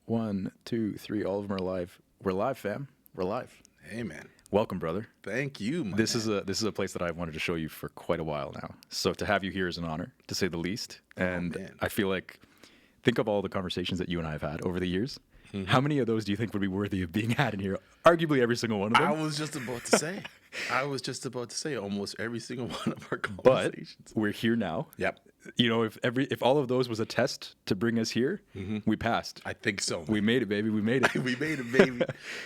One, two, three. All of them are live. We're live, fam. We're live. Hey, man. Welcome, brother. Thank you, my This man. is a place that I've wanted to show you for quite a while now. So to have you here is an honor, to say the least. And man. I feel like, think of all the conversations that you and I have had over the years. How many of those do you think would be worthy of being had in here? Arguably every single one of I them. was just about to say. Almost every single one of our But conversations. we're here now. Yep. You know, if all of those was a test to bring us here, we passed. I think so. We made it, baby. We made it. We made it, baby.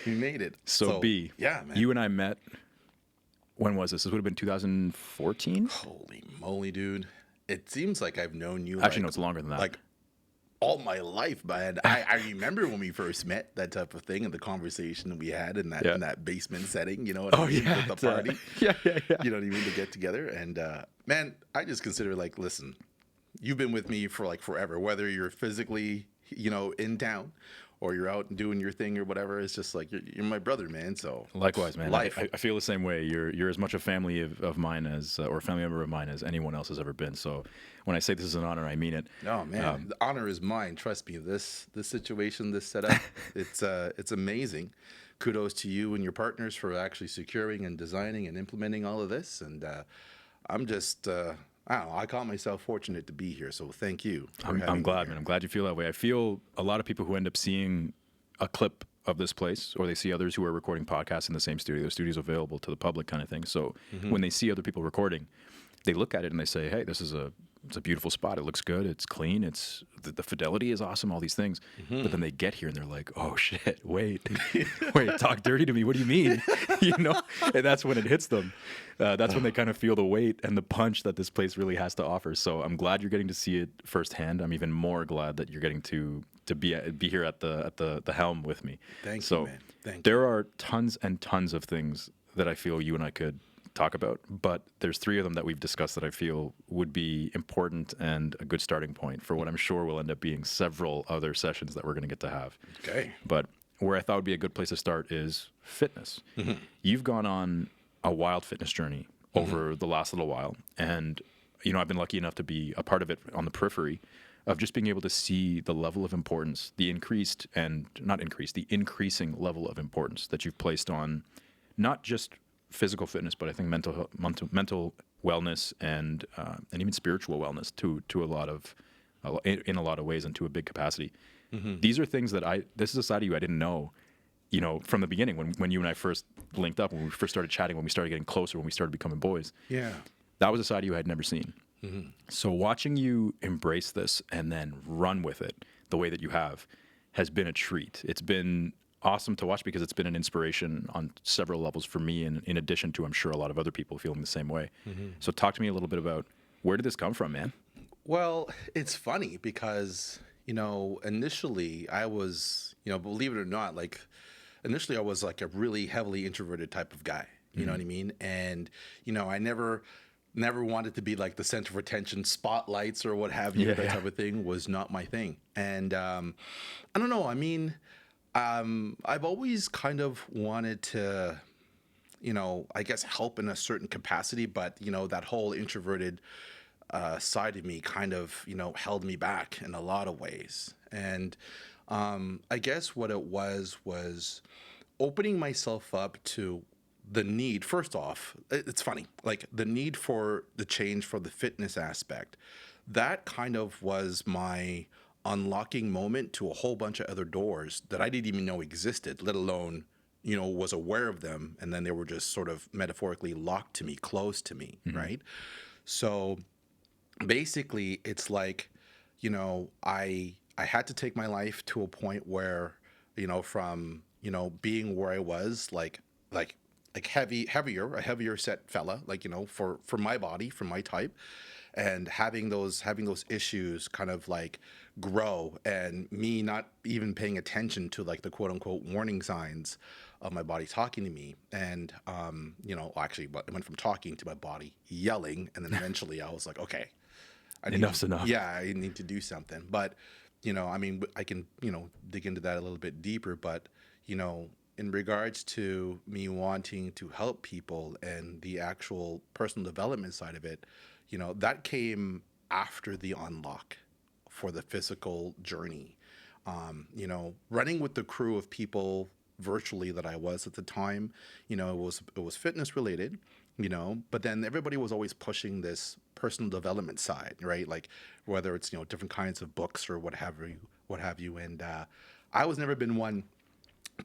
We made it. So B, yeah, man. you and I met. When was this? This would have been 2014. Holy moly, dude. It seems like I've known you Actually, no, it's longer than that. like all my life, man. I remember when we first met, that type of thing, and the conversation we had in that basement setting, you know what I mean? yeah, With the party. yeah. You know what I mean? To get together. And man, I just consider, like, listen, you've been with me for like forever, whether you're physically, you know, in town or you're out and doing your thing or whatever. It's just like you're my brother, man. So Likewise, man. Life. I feel the same way. You're as much a family of mine as, or a family member of mine as anyone else has ever been. So when I say this is an honor, I mean it. Oh man, the honor is mine. Trust me. This situation, this setup, it's amazing. Kudos to you and your partners for actually securing and designing and implementing all of this. And I'm just, I don't know. I call myself fortunate to be here. So thank you. I'm glad, man. I'm glad you feel that way. I feel a lot of people who end up seeing a clip of this place, or they see others who are recording podcasts in the same studio. The studio's available to the public, kind of thing. So when they see other people recording, they look at it and they say, "Hey, it's a beautiful spot. It looks good. It's clean. It's the fidelity is awesome. All these things." But then they get here and they're like, "Oh shit! Wait, talk dirty to me. What do you mean?" You know? And that's when it hits them. That's when they kind of feel the weight and the punch that this place really has to offer. So I'm glad you're getting to see it firsthand. I'm even more glad that you're getting to be here at the helm with me. Thank so you, man. Thank you. There are tons and tons of things that I feel you and I could talk about, but there's three of them that we've discussed that I feel would be important and a good starting point for what I'm sure will end up being several other sessions that we're going to get to have. Okay. But where I thought would be a good place to start is fitness. You've gone on a wild fitness journey over the last little while, and you know, I've been lucky enough to be a part of it on the periphery of just being able to see the level of importance, the increasing level of importance that you've placed on not just physical fitness, but I think mental wellness and even spiritual wellness in a lot of ways and to a big capacity. These are things that this is a side of you I didn't know, you know, from the beginning when you and I first linked up, when we first started chatting, when we started getting closer, when we started becoming boys. Yeah. That was a side of you I had never seen. So watching you embrace this and then run with it the way that you have has been a treat. It's been awesome to watch because it's been an inspiration on several levels for me, and in addition to, I'm sure, a lot of other people feeling the same way. So talk to me a little bit about, where did this come from, man? Well, it's funny because, you know, initially I was, you know, believe it or not, like initially I was like a really heavily introverted type of guy. You know what I mean? And, you know, I never wanted to be like the center of attention, spotlights or what have you. That type of thing was not my thing. And I don't know. I mean, I've always kind of wanted to, you know, I guess help in a certain capacity, but, you know, that whole introverted side of me kind of, you know, held me back in a lot of ways. And I guess what it was opening myself up to the need. First off, it's funny, like the need for the change for the fitness aspect. That kind of was my unlocking moment to a whole bunch of other doors that I didn't even know existed, let alone, you know, was aware of them. And then they were just sort of metaphorically locked to me, closed to me, right? So basically, it's like, you know, I had to take my life to a point where, you know, from, you know, being where I was, like a heavier set fella, like, you know, for my body, for my type, and having those issues kind of like grow, and me not even paying attention to like the quote unquote warning signs of my body talking to me. And you know, actually it went from talking to my body yelling, and then eventually I was like, okay, Enough's enough. yeah, I need to do something. But, you know, I mean, I can, you know, dig into that a little bit deeper, but, you know, in regards to me wanting to help people and the actual personal development side of it, you know, that came after the unlock for the physical journey. You know, running with the crew of people virtually that I was at the time, you know, it was fitness related, you know, but then everybody was always pushing this personal development side, right? Like whether it's, you know, different kinds of books or what have you. And I was never been one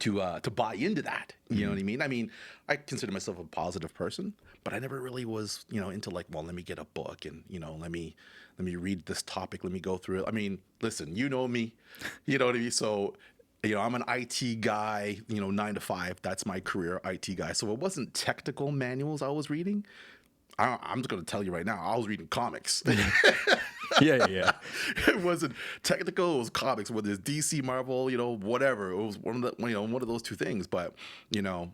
to buy into that. You know what I mean? I mean, I consider myself a positive person, but I never really was, you know, into like, well, let me get a book and, you know, let me read this topic, let me go through it. I mean, listen, you know me, you know what I mean? So, you know, I'm an IT guy, you know, 9 to 5. That's my career, IT guy. So it wasn't technical manuals I was reading. I'm just going to tell you right now, I was reading comics. Yeah. It wasn't technical. It was comics, whether it's DC, Marvel, you know, whatever. It was one of those two things. But you know,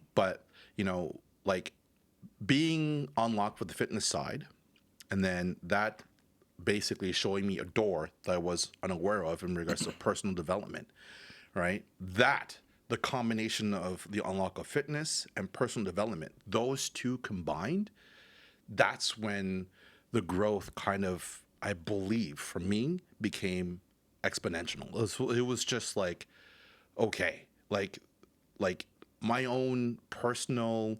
like being unlocked with the fitness side, and then that basically showing me a door that I was unaware of in regards to personal development. Right, that the combination of the unlock of fitness and personal development, those two combined, that's when the growth kind of, I believe, for me, became exponential. It was just like, okay, like my own personal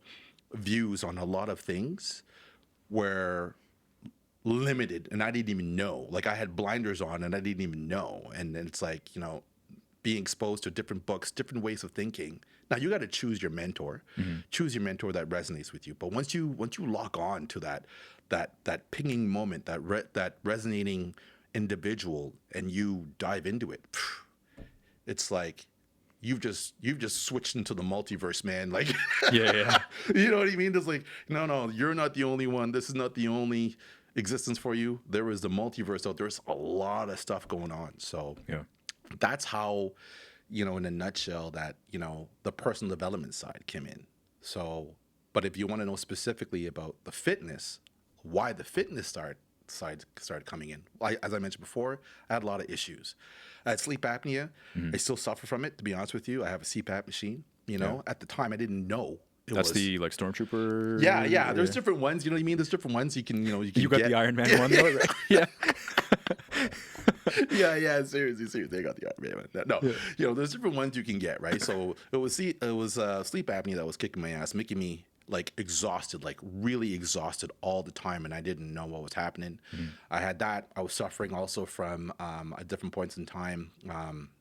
views on a lot of things were limited, and I didn't even know. Like I had blinders on, and I didn't even know. And it's like, you know, being exposed to different books, different ways of thinking. Now you got to choose your mentor. Choose your mentor that resonates with you. But once you lock on to that pinging moment, that resonating individual, and you dive into it, it's like you've just switched into the multiverse, man. Like, Yeah. you know what I mean? It's like, no, you're not the only one. This is not the only existence for you. There is the multiverse out there. There's a lot of stuff going on. So Yeah. that's how, you know, in a nutshell, that, you know, the personal development side came in. So, but if you want to know specifically about the fitness, why the fitness side started coming in, as I mentioned before, I had a lot of issues. I had sleep apnea. I still suffer from it, to be honest with you. I have a CPAP machine. You know, at the time I didn't know. That's the like Stormtrooper. Yeah. There's different ones. You know what I mean? There's different ones you can You got get. the Iron Man one though, right? Yeah. yeah. Seriously, I got the Iron Man. No, you know, there's different ones you can get, right? So it was sleep apnea that was kicking my ass, making me like exhausted, like really exhausted all the time, and I didn't know what was happening. I had that. I was suffering also from at different points in time.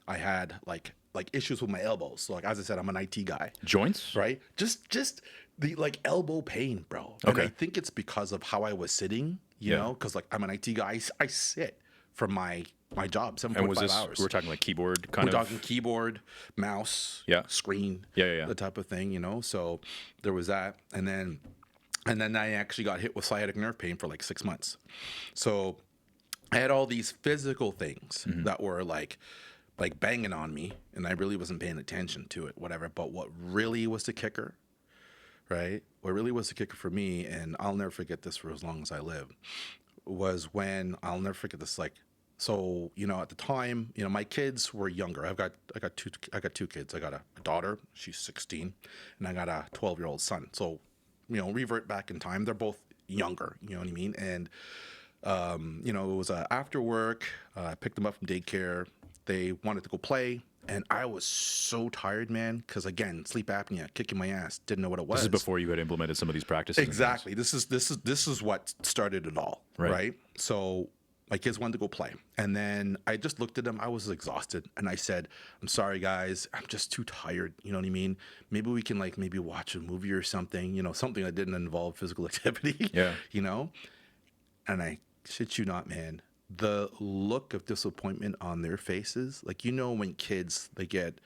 I had like issues with my elbows. So like, as I said, I'm an IT guy. Joints? Right? Just the like elbow pain, bro. And I think it's because of how I was sitting, you know, because like I'm an IT guy. I sit for my job 7.5 hours. We're talking like keyboard kind We're of. talking keyboard, mouse, screen, the type of thing, you know. So there was that, and then I actually got hit with sciatic nerve pain for like 6 months. So I had all these physical things that were like banging on me, and I really wasn't paying attention to it, whatever. But what really was the kicker, right? What really was the kicker for me, and I'll never forget this for as long as I live, was when I'll never forget this. Like, so, you know, at the time, you know, my kids were younger. I got two kids. I got a daughter, she's 16, and I got a 12-year-old son. So, you know, revert back in time, they're both younger. You know what I mean? And you know, it was after work. I picked them up from daycare. They wanted to go play, and I was so tired, man. Because again, sleep apnea, kicking my ass. Didn't know what it was. This is before you had implemented some of these practices. Exactly. This is what started it all, right? So my kids wanted to go play, and then I just looked at them. I was exhausted, and I said, "I'm sorry, guys. I'm just too tired." You know what I mean? Maybe we can maybe watch a movie or something. You know, something that didn't involve physical activity. Yeah. You know, and I shit you not, man. The look of disappointment on their faces, like, you know, when kids they get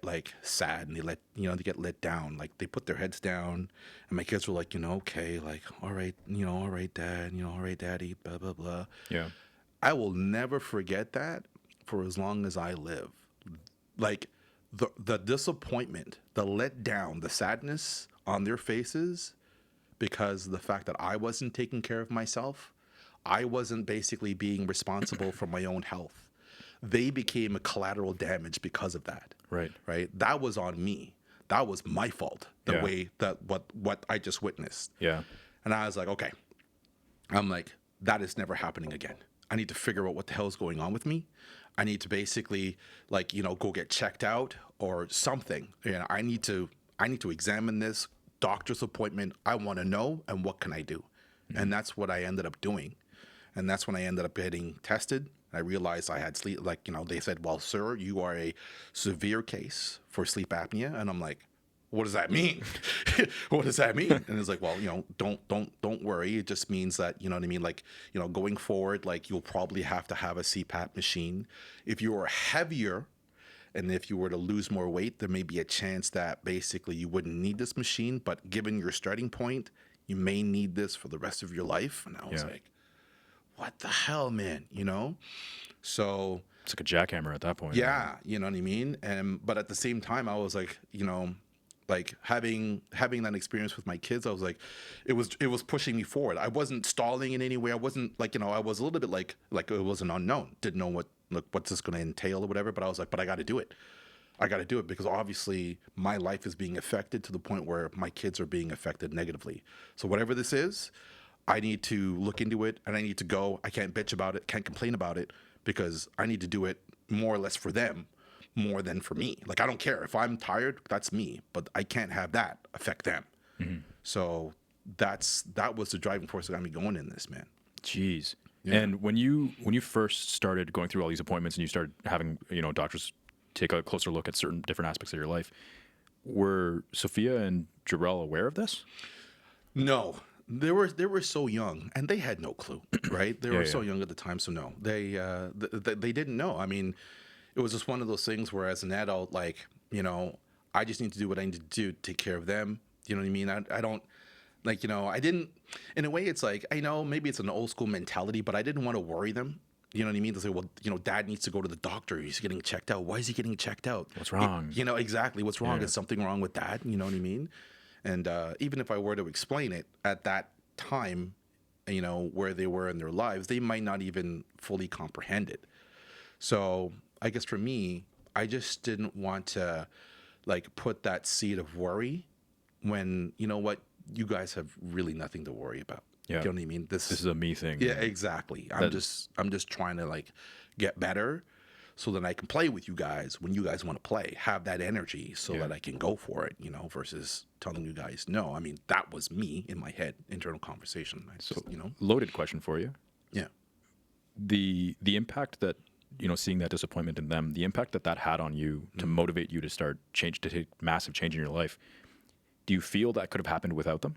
like sad and they get let down, like they put their heads down, and my kids were like, you know, okay, like, all right, you know, all right, dad, you know, all right, daddy, blah blah blah. Yeah. I will never forget that for as long as I live. Like the disappointment, the letdown, the sadness on their faces because of the fact that I wasn't taking care of myself. I wasn't basically being responsible for my own health. They became a collateral damage because of that. Right. Right. That was on me. That was my fault. The way that what I just witnessed. Yeah. And I was like, okay. I'm like, that is never happening again. I need to figure out what the hell is going on with me. I need to basically like, go get checked out or something. I need to examine this doctor's appointment. I want to know, and what can I do? And that's what I ended up doing. And that's when I ended up getting tested. I realized I had sleep, like, they said, well, sir, you are a severe case for sleep apnea. And I'm like, what does that mean? What does that mean? And it's like, well, don't worry. It just means that, you know what I mean? Like, going forward, like, you'll probably have to have a CPAP machine. If you are heavier and if you were to lose more weight, there may be a chance that basically you wouldn't need this machine. But given your starting point, you may need this for the rest of your life. And I was like, what the hell, man? So It's like a jackhammer at that point. yeah, you know what I mean? But at the same time, I was like, like having that experience with my kids, I was like, it was pushing me forward. I wasn't stalling in any way. I wasn't like, I was a little bit like it was an unknown. Didn't know what's this going to entail or whatever. But I was like, but I got to do it. I got to do it because obviously my life is being affected to the point where my kids are being affected negatively. So whatever this is, I need to look into it, and I need to go. I can't bitch about it, can't complain about it, because I need to do it more or less for them more than for me. Like, I don't care. If I'm tired, that's me, but I can't have that affect them. So that was the driving force that got me going in this, man. Jeez. Yeah. And when you first started going through all these appointments and you started having, doctors take a closer look at certain different aspects of your life, were Sophia and Jarrell aware of this? No. They were so young, and they had no clue, right? They were so young at the time, so no, they didn't know. I mean, it was just one of those things where, as an adult, like, I just need to do what I need to do to take care of them. You know what I mean? I don't, like, I didn't. In a way, it's like, I know maybe it's an old school mentality, but I didn't want to worry them. You know what I mean? To say, well, Dad needs to go to the doctor. He's getting checked out. Why is he getting checked out? What's wrong? Exactly. What's wrong? Is something wrong with Dad? You know what I mean? And even if I were to explain it at that time, where they were in their lives, they might not even fully comprehend it. So I guess for me, I just didn't want to like put that seed of worry when, you guys have really nothing to worry about. Yeah. You know what I mean? This is a me thing. Yeah, exactly. I'm just trying to like get better so that I can play with you guys when you guys want to play, have that energy so that I can go for it, versus telling you guys no. I mean, that was me in my head, internal conversation. Loaded question for you. Yeah. The impact that, seeing that disappointment in them, the impact that had on you to motivate you to to take massive change in your life, do you feel that could have happened without them?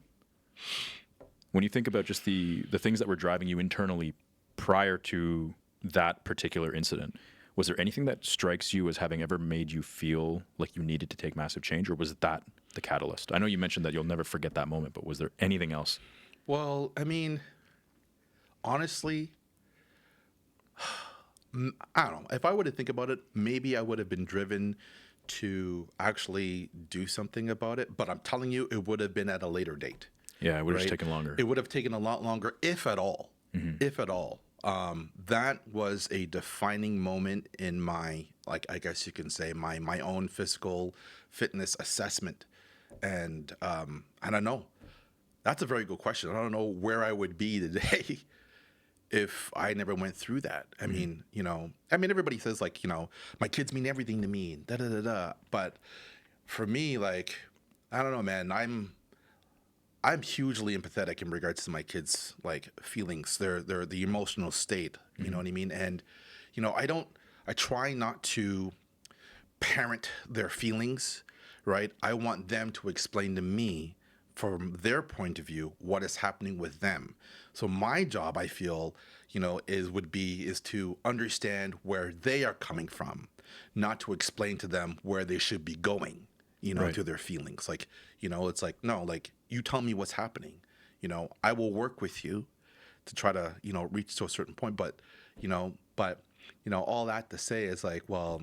When you think about just the things that were driving you internally prior to that particular incident, was there anything that strikes you as having ever made you feel like you needed to take massive change, or was that the catalyst? I know you mentioned that you'll never forget that moment, but was there anything else? Well, I mean, honestly, I don't know. If I were to think about it, maybe I would have been driven to actually do something about it, but I'm telling you, it would have been at a later date. Yeah, it would have taken longer. It would have taken a lot longer, if at all. If at all. That was a defining moment in my, like, I guess you can say, my own physical fitness assessment. And I don't know. That's a very good question. I don't know where I would be today if I never went through that. I mean, everybody says, like, my kids mean everything to me, da da da da. But for me, like, I don't know, man. I'm hugely empathetic in regards to my kids' like feelings, their the emotional state. You know what I mean? And I try not to parent their feelings, right? I want them to explain to me from their point of view what is happening with them. So my job, I feel, is to understand where they are coming from, not to explain to them where they should be going, Right. to their feelings. Like, it's like, no, like, you tell me what's happening. I will work with you to try to, reach to a certain point. But all that to say is like, well,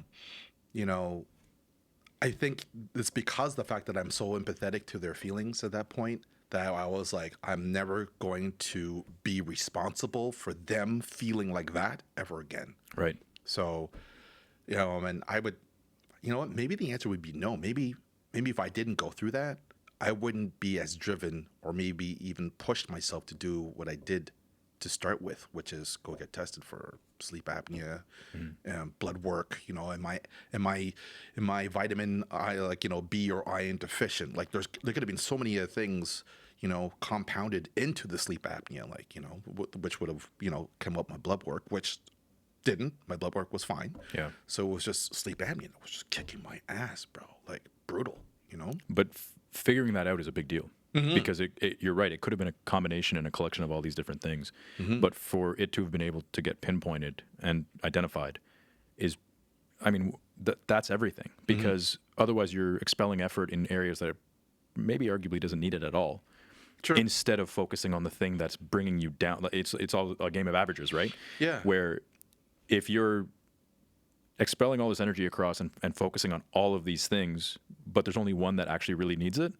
I think it's because the fact that I'm so empathetic to their feelings at that point that I was like, I'm never going to be responsible for them feeling like that ever again. Right. So, and I would, what, maybe the answer would be no. Maybe if I didn't go through that, I wouldn't be as driven or maybe even pushed myself to do what I did to start with, which is go get tested for sleep apnea, blood work. You know, am I vitamin I like, you know, B or iron deficient? Like there could have been so many things, you know, compounded into the sleep apnea, like, you know, which would have, you know, come up my blood work, which didn't. My blood work was fine. Yeah. So it was just sleep apnea that was just kicking my ass, bro. Like brutal, you know? But figuring that out is a big deal because you're right. It could have been a combination and a collection of all these different things. But for it to have been able to get pinpointed and identified is, I mean, that's everything, because otherwise you're expelling effort in areas that maybe arguably doesn't need it at all. Sure. Instead of focusing on the thing that's bringing you down. It's all a game of averages, right? Yeah. Where if you're expelling all this energy across and focusing on all of these things, but there's only one that actually really needs it,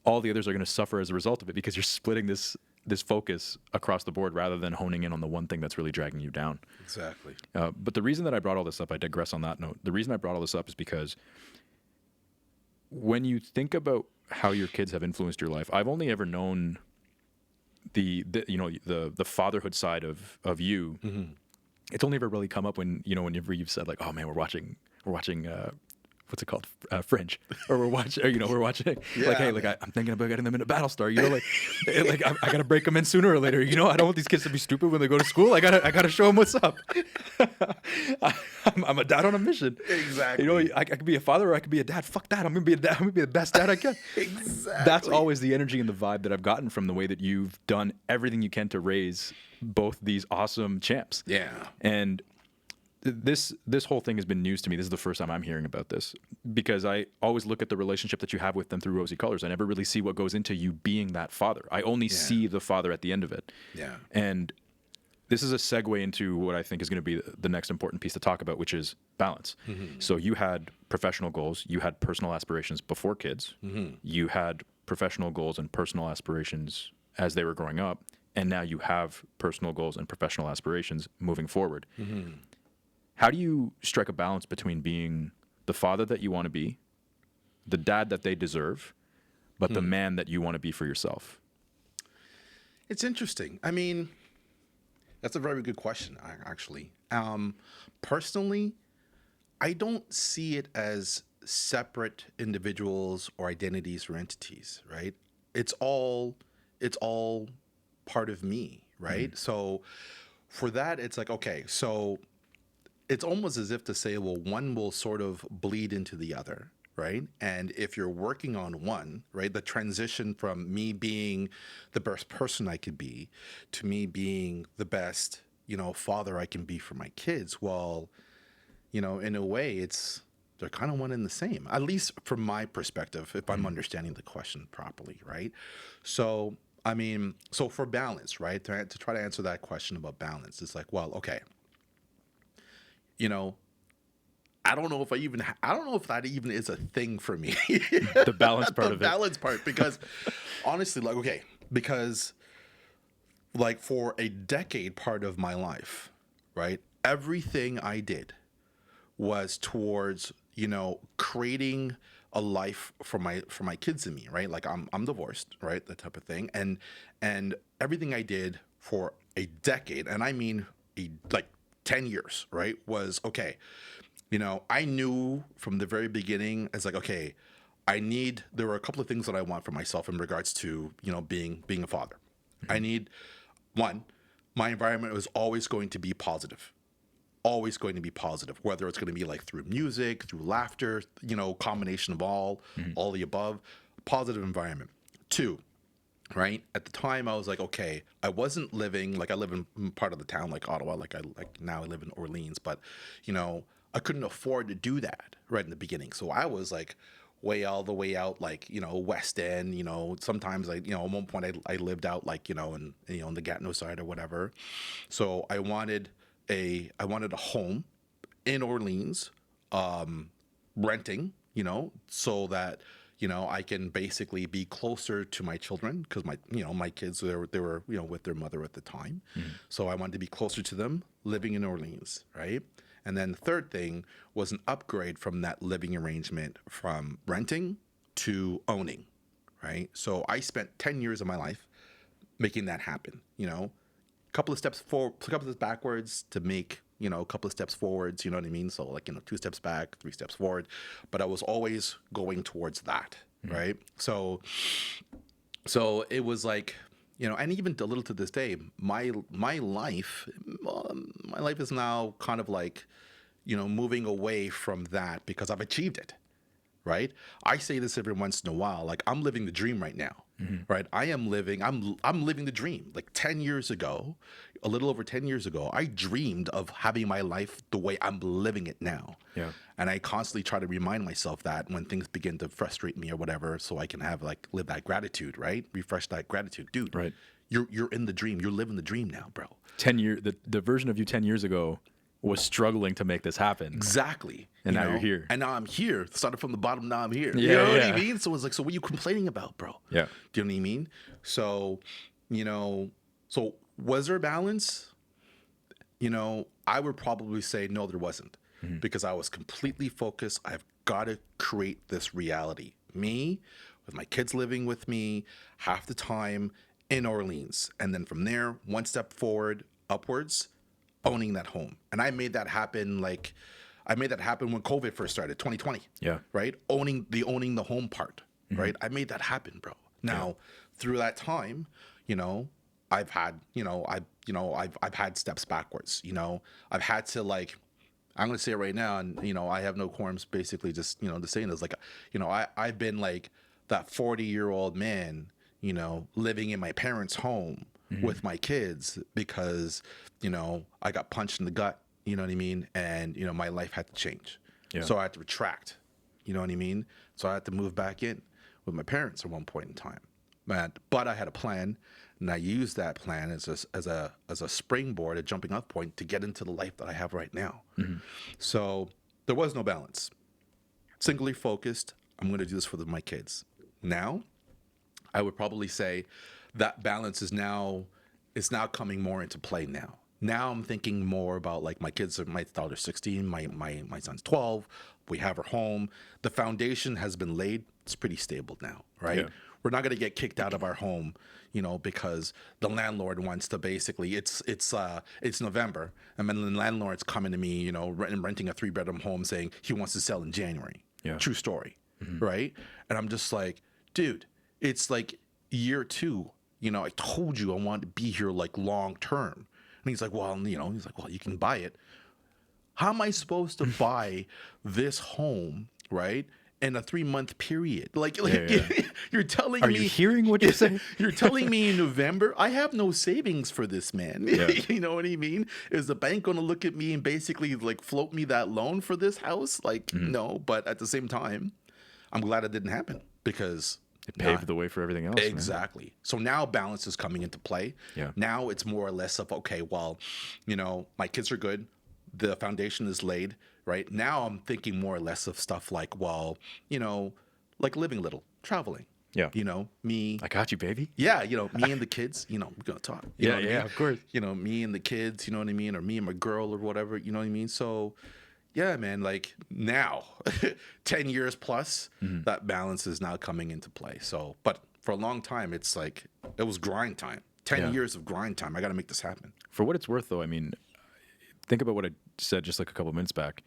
all the others are going to suffer as a result of it, because you're splitting this focus across the board rather than honing in on the one thing that's really dragging you down. Exactly. But the reason that I brought all this up, I digress on that note. The reason I brought all this up is because when you think about how your kids have influenced your life, I've only ever known the fatherhood side of you. It's only ever really come up whenever you've said like, oh man, we're watching what's it called, Fringe, or we're watching like, hey, like I'm thinking about getting them into Battlestar, you know, like I gotta break them in sooner or later, you know. I don't want these kids to be stupid when they go to school. I gotta show them what's up. I'm a dad on a mission. Exactly. You know, I could be a father or I could be a dad. Fuck that. I'm gonna be a dad. I'm gonna be the best dad I can. Exactly. That's always the energy and the vibe that I've gotten from the way that you've done everything you can to raise both these awesome champs. Yeah. And this whole thing has been news to me. This is the first time I'm hearing about this, because I always look at the relationship that you have with them through rosy colors. I never really see what goes into you being that father. I only see the father at the end of it. Yeah. And this is a segue into what I think is going to be the next important piece to talk about, which is balance. So you had professional goals, you had personal aspirations before kids, you had professional goals and personal aspirations as they were growing up, and now you have personal goals and professional aspirations moving forward. How do you strike a balance between being the father that you want to be, the dad that they deserve, but the man that you want to be for yourself? It's interesting. I mean, that's a very good question, actually. Personally, I don't see it as separate individuals or identities or entities, right? It's all part of me, right? So for that, it's like, okay, so it's almost as if to say, well, one will sort of bleed into the other, right? And if you're working on one, right, the transition from me being the best person I could be to me being the best, you know, father I can be for my kids, well, you know, in a way, they're kind of one and the same, at least from my perspective, if I'm understanding the question properly, right? So, I mean, so for balance, right, to try to answer that question about balance, it's like, well, okay, you know, I don't know if that even is a thing for me. The balance part of it. The balance part, because honestly, like, okay, because like for a decade part of my life, right, everything I did was towards, you know, creating a life for my kids and me, right? Like I'm divorced, right? That type of thing. And everything I did for a decade, and I mean like 10 years, right, was okay. You know, I knew from the very beginning, it's like, okay, there were a couple of things that I want for myself in regards to, you know, being a father. I need, one, my environment was always going to be positive. Always going to be positive, whether it's going to be like through music, through laughter, you know, combination of all the above, positive environment. Two, right? At the time, I was like, okay, I wasn't living, like I live in part of the town like Ottawa, like now I live in Orleans, but, you know, I couldn't afford to do that right in the beginning. So I was like all the way out, like, you know, West End, you know, sometimes at one point I lived out like, you know, in the Gatineau side or whatever. So I wanted a home in Orleans, renting, you know, so that, you know, I can basically be closer to my children, because my kids, they were, you know, with their mother at the time. So I wanted to be closer to them living in Orleans, right? And then the third thing was an upgrade from that living arrangement from renting to owning, right? So I spent 10 years of my life making that happen, you know, couple of steps forward, a couple of steps backwards to make, you know, a couple of steps forwards, you know what I mean? So like, you know, 2 steps back, 3 steps forward, but I was always going towards that, right? So it was like, you know, and even a little to this day, my life is now kind of like, you know, moving away from that because I've achieved it, right? I say this every once in a while, like I'm living the dream right now, right? I'm living the dream. Like 10 years ago, a little over 10 years ago, I dreamed of having my life the way I'm living it now. Yeah. And I constantly try to remind myself that when things begin to frustrate me or whatever, so I can have like live that gratitude, right? Refresh that gratitude, dude. Right. You're in the dream. You're living the dream now, bro. 10 year the version of you 10 years ago was struggling to make this happen. Exactly. And now you're here. And now I'm here. Started from the bottom, now I'm here. Yeah, You know what yeah. I mean? So it's like, so what are you complaining about, bro? Yeah. Do you know what I mean? So, you know, so was there a balance? You know, I would probably say no, there wasn't. Because I was completely focused. I've got to create this reality. Me, with my kids living with me half the time in Orleans. And then from there, 1 step forward, upwards, owning that home. And I made that happen when COVID first started, 2020. Yeah. Right? Owning the home part. Right? I made that happen, bro. Now, through that time, you know, I've had steps backwards. You know, I've had to like, I'm gonna say it right now, and you know, I have no qualms basically just, you know, the saying is like, you know, I've been like that 40-year-old man, you know, living in my parents' home with my kids because, you know, I got punched in the gut, you know what I mean? And, you know, my life had to change. Yeah. So I had to retract, you know what I mean? So I had to move back in with my parents at one point in time. But I had a plan, and I used that plan as a springboard, a jumping off point to get into the life that I have right now. So there was no balance. Singly focused, I'm going to do this for my kids. Now, I would probably say that balance is now coming more into play now. Now I'm thinking more about like my daughter's 16, my son's 12. We have our home. The foundation has been laid. It's pretty stable now, right? Yeah. We're not going to get kicked out of our home, you know, because the landlord wants to basically, it's November, and then the landlord's coming to me, you know, renting a 3-bedroom home saying he wants to sell in January. Yeah. True story, right? And I'm just like, dude, it's like year 2. You know, I told you I wanted to be here like long term. And he's like, well, you know, you can buy it. How am I supposed to buy this home, right, in a 3-month period? Like you're telling me. Are you hearing what you're saying? You're telling me in November, I have no savings for this, man. Yeah. You know what I mean? Is the bank going to look at me and basically like float me that loan for this house? Like, no. But at the same time, I'm glad it didn't happen because It paved the way for everything else. exactly. Man. So now balance is coming into play. Yeah. Now it's more or less of, okay, well, you know, my kids are good. The foundation is laid, right? Now I'm thinking more or less of stuff like, well, you know, like living a little, traveling. Yeah. You know, me. I got you, baby. Yeah, you know, me and the kids, you know, we're going to talk. You know what I mean? Of course. You know, me and the kids, you know what I mean? Or me and my girl or whatever, you know what I mean? So, yeah, man, like now, 10 years plus, that balance is now coming into play. So, but for a long time, it's like, it was grind time. 10 years of grind time. I got to make this happen. For what it's worth, though, I mean, think about what I said just like a couple minutes back.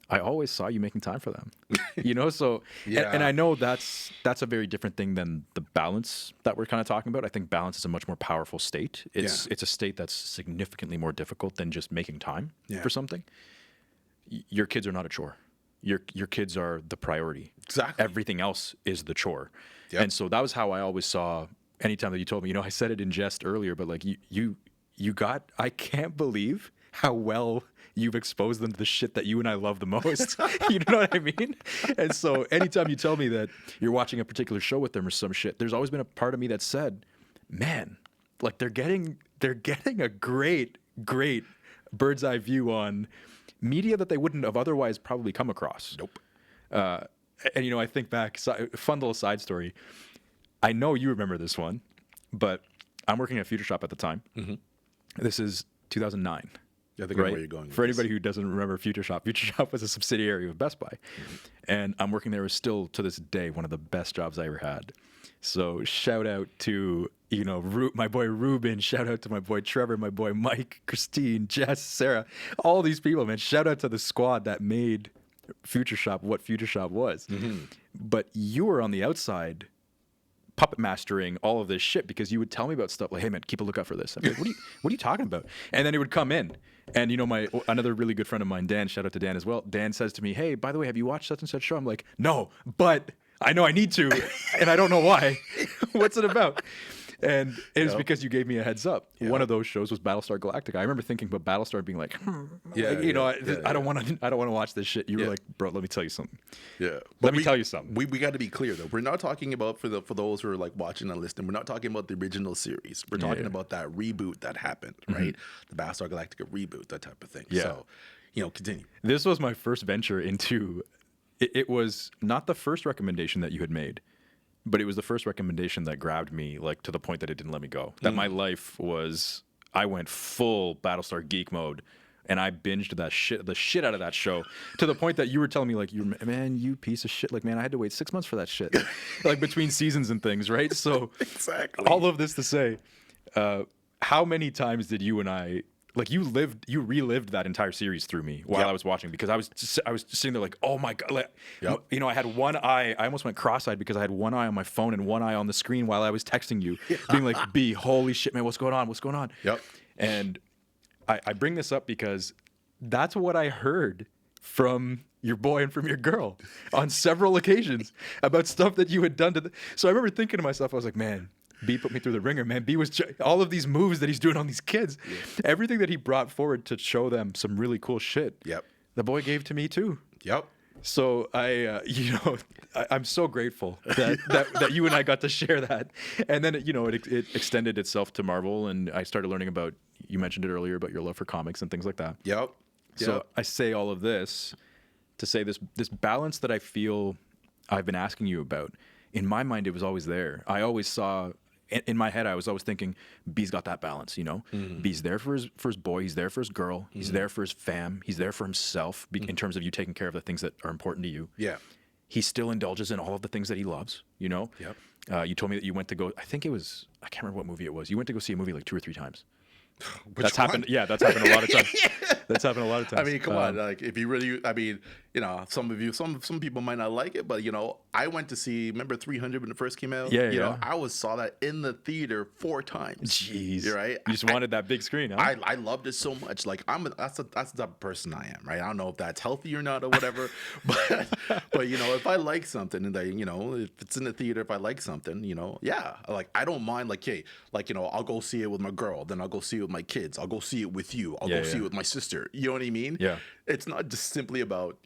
I always saw you making time for them, you know? So, and I know that's a very different thing than the balance that we're kind of talking about. I think balance is a much more powerful state. It's a state that's significantly more difficult than just making time for something. Your kids are not a chore. Your kids are the priority. Exactly. Everything else is the chore. Yep. And so that was how I always saw anytime that you told me, you know, I said it in jest earlier, but like I can't believe how well you've exposed them to the shit that you and I love the most. You know what I mean? And so anytime you tell me that you're watching a particular show with them or some shit, there's always been a part of me that said, man, like they're getting a great bird's eye view on media that they wouldn't have otherwise probably come across. Nope. And, you know, I think back, fun little side story. I know you remember this one, but I'm working at Future Shop at the time. This is 2009. Yeah, I think I know where you're going. For anybody who doesn't remember Future Shop was a subsidiary of Best Buy. And I'm working there. It was still, to this day, one of the best jobs I ever had. So shout out to, my boy Ruben. Shout out to my boy Trevor, my boy Mike, Christine, Jess, Sarah, all these people, man. Shout out to the squad that made Future Shop what Future Shop was. But you were on the outside puppet mastering all of this shit, because you would tell me about stuff like, hey man, keep a lookout for this. I'm like, what are you talking about? And then it would come in. And another really good friend of mine, Dan, shout out to Dan as well. Dan says to me, hey, by the way, have you watched such and such show? I'm like, no, but I know I need to, and I don't know why. What's it about? And it was because you gave me a heads up. One of those shows was Battlestar Galactica. I remember thinking about Battlestar, being like, I don't want to watch this shit. You were like, bro, let me tell you something. Yeah, let me tell you something. We got to be clear though. We're not talking about for those who are like watching and listening. We're not talking about the original series. We're talking about that reboot that happened, right? The Battlestar Galactica reboot, that type of thing. Yeah. So, continue. This was my first venture into. It was not the first recommendation that you had made, but it was the first recommendation that grabbed me, like, to the point that it didn't let me go. That my life was, I went full Battlestar geek mode, and I binged the shit out of that show, to the point that you were telling me, like, man, you piece of shit. Like, man, I had to wait 6 months for that shit, like, between seasons and things, right? So Exactly. all of this to say, how many times did you and I, like, you relived that entire series through me while I was watching, because I was just sitting there like, oh my God, like, I had one eye, I almost went cross-eyed because I had one eye on my phone and one eye on the screen while I was texting you, being like, B, holy shit, man, what's going on? What's going on? Yep. And I bring this up because that's what I heard from your boy and from your girl on several occasions about stuff that you had done to so I remember thinking to myself, I was like, man, B put me through the ringer, man. B was all of these moves that he's doing on these kids, everything that he brought forward to show them some really cool shit. Yep. The boy gave to me too. Yep. So I'm so grateful that you and I got to share that, and then it extended itself to Marvel, and I started learning about. You mentioned it earlier about your love for comics and things like that. Yep. So I say all of this to say this balance that I feel I've been asking you about. In my mind, it was always there. I always saw. In my head, I was always thinking, B's got that balance, B's there for his boy, he's there for his girl, he's there for his fam, he's there for himself in terms of you taking care of the things that are important to you. Yeah. He still indulges in all of the things that he loves, Yep. You told me that you went to go, I can't remember what movie it was. You went to go see a movie like 2 or 3 times. That's happened. Yeah, that's happened a lot of times. That's happened a lot of times. I mean, come on. Like, if you really, some people might not like it, but I went to see. Remember 300 when it first came out? Yeah. I saw that in the theater 4 times. Jeez. You're right. You just wanted that big screen, huh? I loved it so much. Like, that's the type of person I am, right? I don't know if that's healthy or not or whatever, but if I like something and if it's in the theater, if I like something, yeah, like I don't mind. Like, hey, I'll go see it with my girl, then I'll go see it with my kids, I'll go see it with you, I'll go see it with my sister. You know what I mean? Yeah. It's not just simply about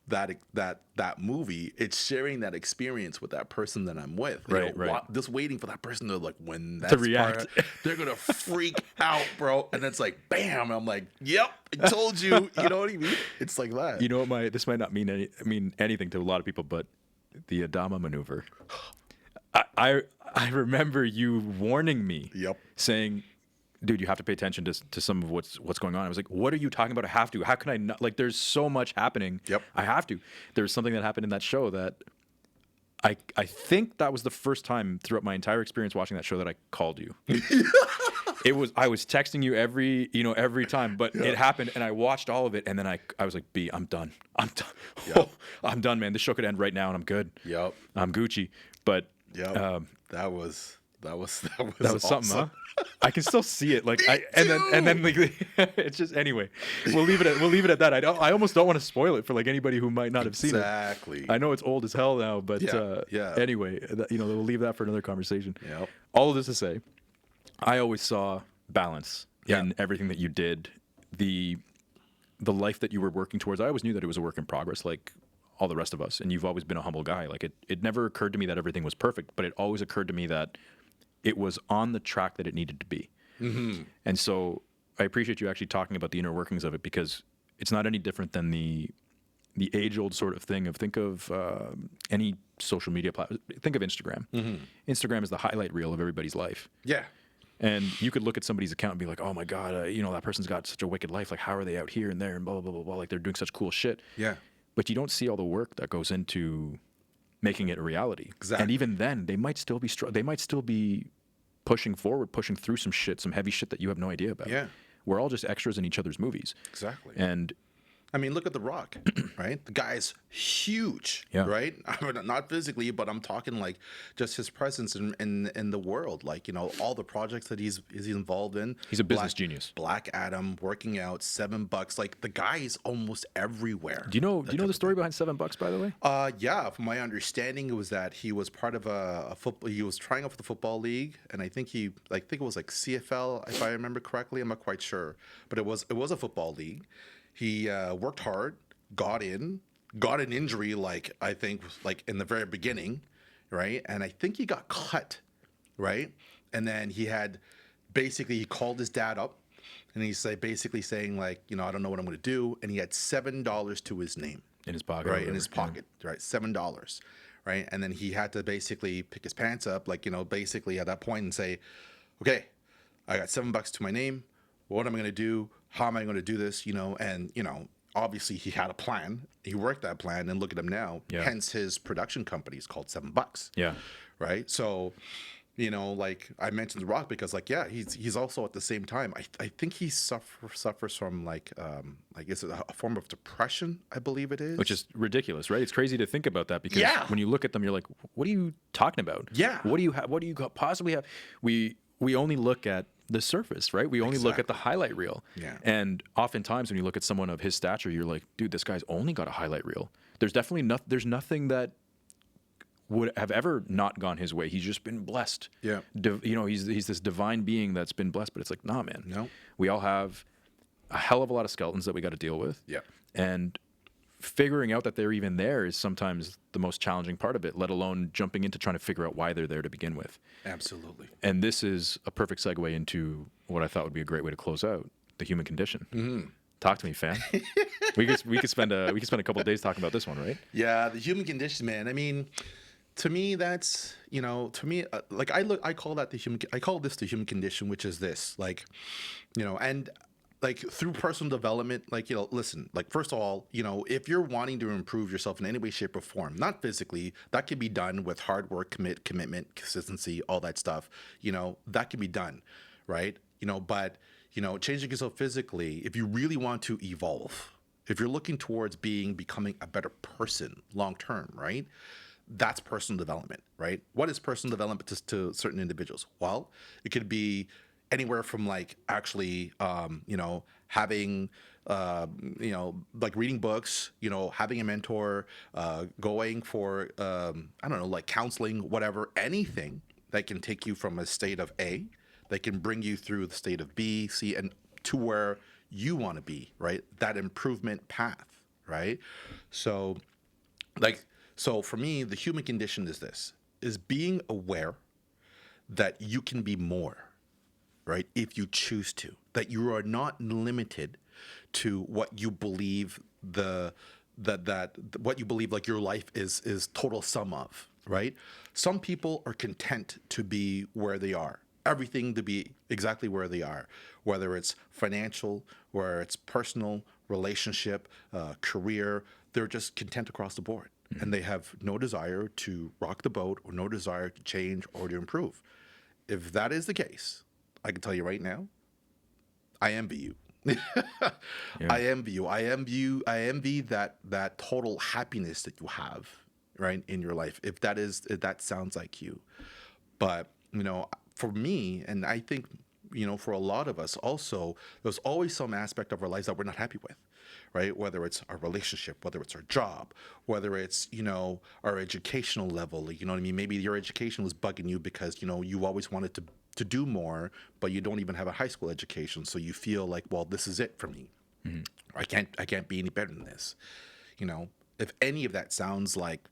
that movie. It's sharing that experience with that person that I'm with. Right. Just waiting for that person to, like, when that's to react. They're gonna freak out, bro. And it's like, bam. I'm like, yep, I told you. You know what I mean? It's like that. You know what? This might not mean anything to a lot of people, but the Adama maneuver. I remember you warning me. Yep. Saying, dude, you have to pay attention to some of what's going on. I was like, what are you talking about? I have to. How can I not? Like, there's so much happening. Yep. I have to. There's something that happened in that show that I think that was the first time throughout my entire experience watching that show that I called you. I was texting you every time, but it happened, and I watched all of it, and then I was like, B, I'm done. I'm done. Yep. I'm done, man. This show could end right now, and I'm good. Yep. I'm Gucci. But that was something, huh? I can still see it, like, and then like, it's just, anyway. We'll leave it at that. I almost don't want to spoil it for, like, anybody who might not have seen it. Exactly. I know it's old as hell now, but anyway, we'll leave that for another conversation. Yep. All of this to say, I always saw balance in everything that you did. The life that you were working towards, I always knew that it was a work in progress, like all the rest of us. And you've always been a humble guy. Like, it never occurred to me that everything was perfect, but it always occurred to me that it was on the track that it needed to be. Mm-hmm. And so I appreciate you actually talking about the inner workings of it, because it's not any different than the age-old sort of thing of, think of any social media platform. Think of Instagram. Mm-hmm. Instagram is the highlight reel of everybody's life. Yeah. And you could look at somebody's account and be like, oh my God, that person's got such a wicked life. Like, how are they out here and there and blah, blah, blah, blah, blah. Like, they're doing such cool shit. Yeah. But you don't see all the work that goes into making it a reality. Exactly. And even then, they might still be pushing forward, pushing through some heavy shit that you have no idea about. Yeah. We're all just extras in each other's movies. Exactly. And I mean, look at The Rock, right? The guy's huge, Yeah. right? I mean, not physically, but I'm talking like just his presence in the world. Like, you know, all the projects that he's involved in. he's a business genius. Black Adam, working out, $7. Like the guy is almost everywhere. Do you know the story behind $7, by the way? Yeah, from my understanding, it was that he was part of a football. He was trying out for the football league, and I think it was like CFL, if I remember correctly. I'm not quite sure, but it was a football league. He worked hard, got an injury, like I think like in the very beginning, right? And I think he got cut, right? And then he called his dad up, and he's basically saying like, you know, I don't know what I'm going to do, and he had $7 to his name. In his pocket. Right, in his pocket, right? $7, right? And then he had to basically pick his pants up, like, you know, basically at that point and say, okay, I got $7 to my name. What am I going to do? How am I going to do this? You know, and, you know, obviously he had a plan. He worked that plan, and look at him now. Yeah. Hence his production company is called $7. Yeah. Right. So, you know, like I mentioned The Rock because, like, yeah, he's also at the same time. I think he suffers from like is it a form of depression? I believe it is. Which is ridiculous, right? It's crazy to think about that because Yeah. when you look at them, you're like, what are you talking about? Yeah. What do you have? What do you possibly have? We only look at the surface, right? We only look at the highlight reel. Yeah. And oftentimes when you look at someone of his stature, you're like, dude, this guy's only got a highlight reel. There's definitely there's nothing that would have ever not gone his way. He's just been blessed. Yeah. You know, he's this divine being that's been blessed, but it's like, nah, man. No. We all have a hell of a lot of skeletons that we got to deal with. Yeah. And figuring out that they're even there is sometimes the most challenging part of it, let alone jumping into trying to figure out why they're there to begin with. Absolutely. And this is a perfect segue into what I thought would be a great way to close out: the human condition. Mm-hmm. Talk to me, fan. we could spend a couple of days talking about this one, right? Yeah, the human condition, man. I mean, to me, that's, you know, like I call this the human condition, which is this, like, you know, and like through personal development, like, you know, listen, like, first of all, you know, if you're wanting to improve yourself in any way, shape, or form, not physically, that can be done with hard work, commitment, consistency, all that stuff, you know, that can be done, right? You know, but, you know, changing yourself physically, if you really want to evolve, if you're looking towards becoming a better person long term, right? That's personal development, right? What is personal development to certain individuals? Well, it could be anywhere from like actually, you know, having, you know, like reading books, you know, having a mentor, going for, I don't know, like counseling, whatever, anything that can take you from a state of A, that can bring you through the state of B, C, and to where you want to be, right? That improvement path, right? So, like, so for me, the human condition is being aware that you can be more, right? If you choose to, that you are not limited to what you believe what you believe like your life is total sum of, right? Some people are content to be where they are, everything to be exactly where they are, whether it's financial, whether it's personal, relationship, career, they're just content across the board. Mm-hmm. And they have no desire to rock the boat or no desire to change or to improve. If that is the case, I can tell you right now, I envy you. Yeah. I envy you. I envy that total happiness that you have, right, in your life. If that sounds like you. But, you know, for me, and I think, you know, for a lot of us also, there's always some aspect of our lives that we're not happy with, right? Whether it's our relationship, whether it's our job, whether it's, you know, our educational level, you know what I mean? Maybe your education was bugging you because, you know, you always wanted to do more, but you don't even have a high school education. So you feel like, well, this is it for me. Mm-hmm. I can't be any better than this. You know, if any of that sounds like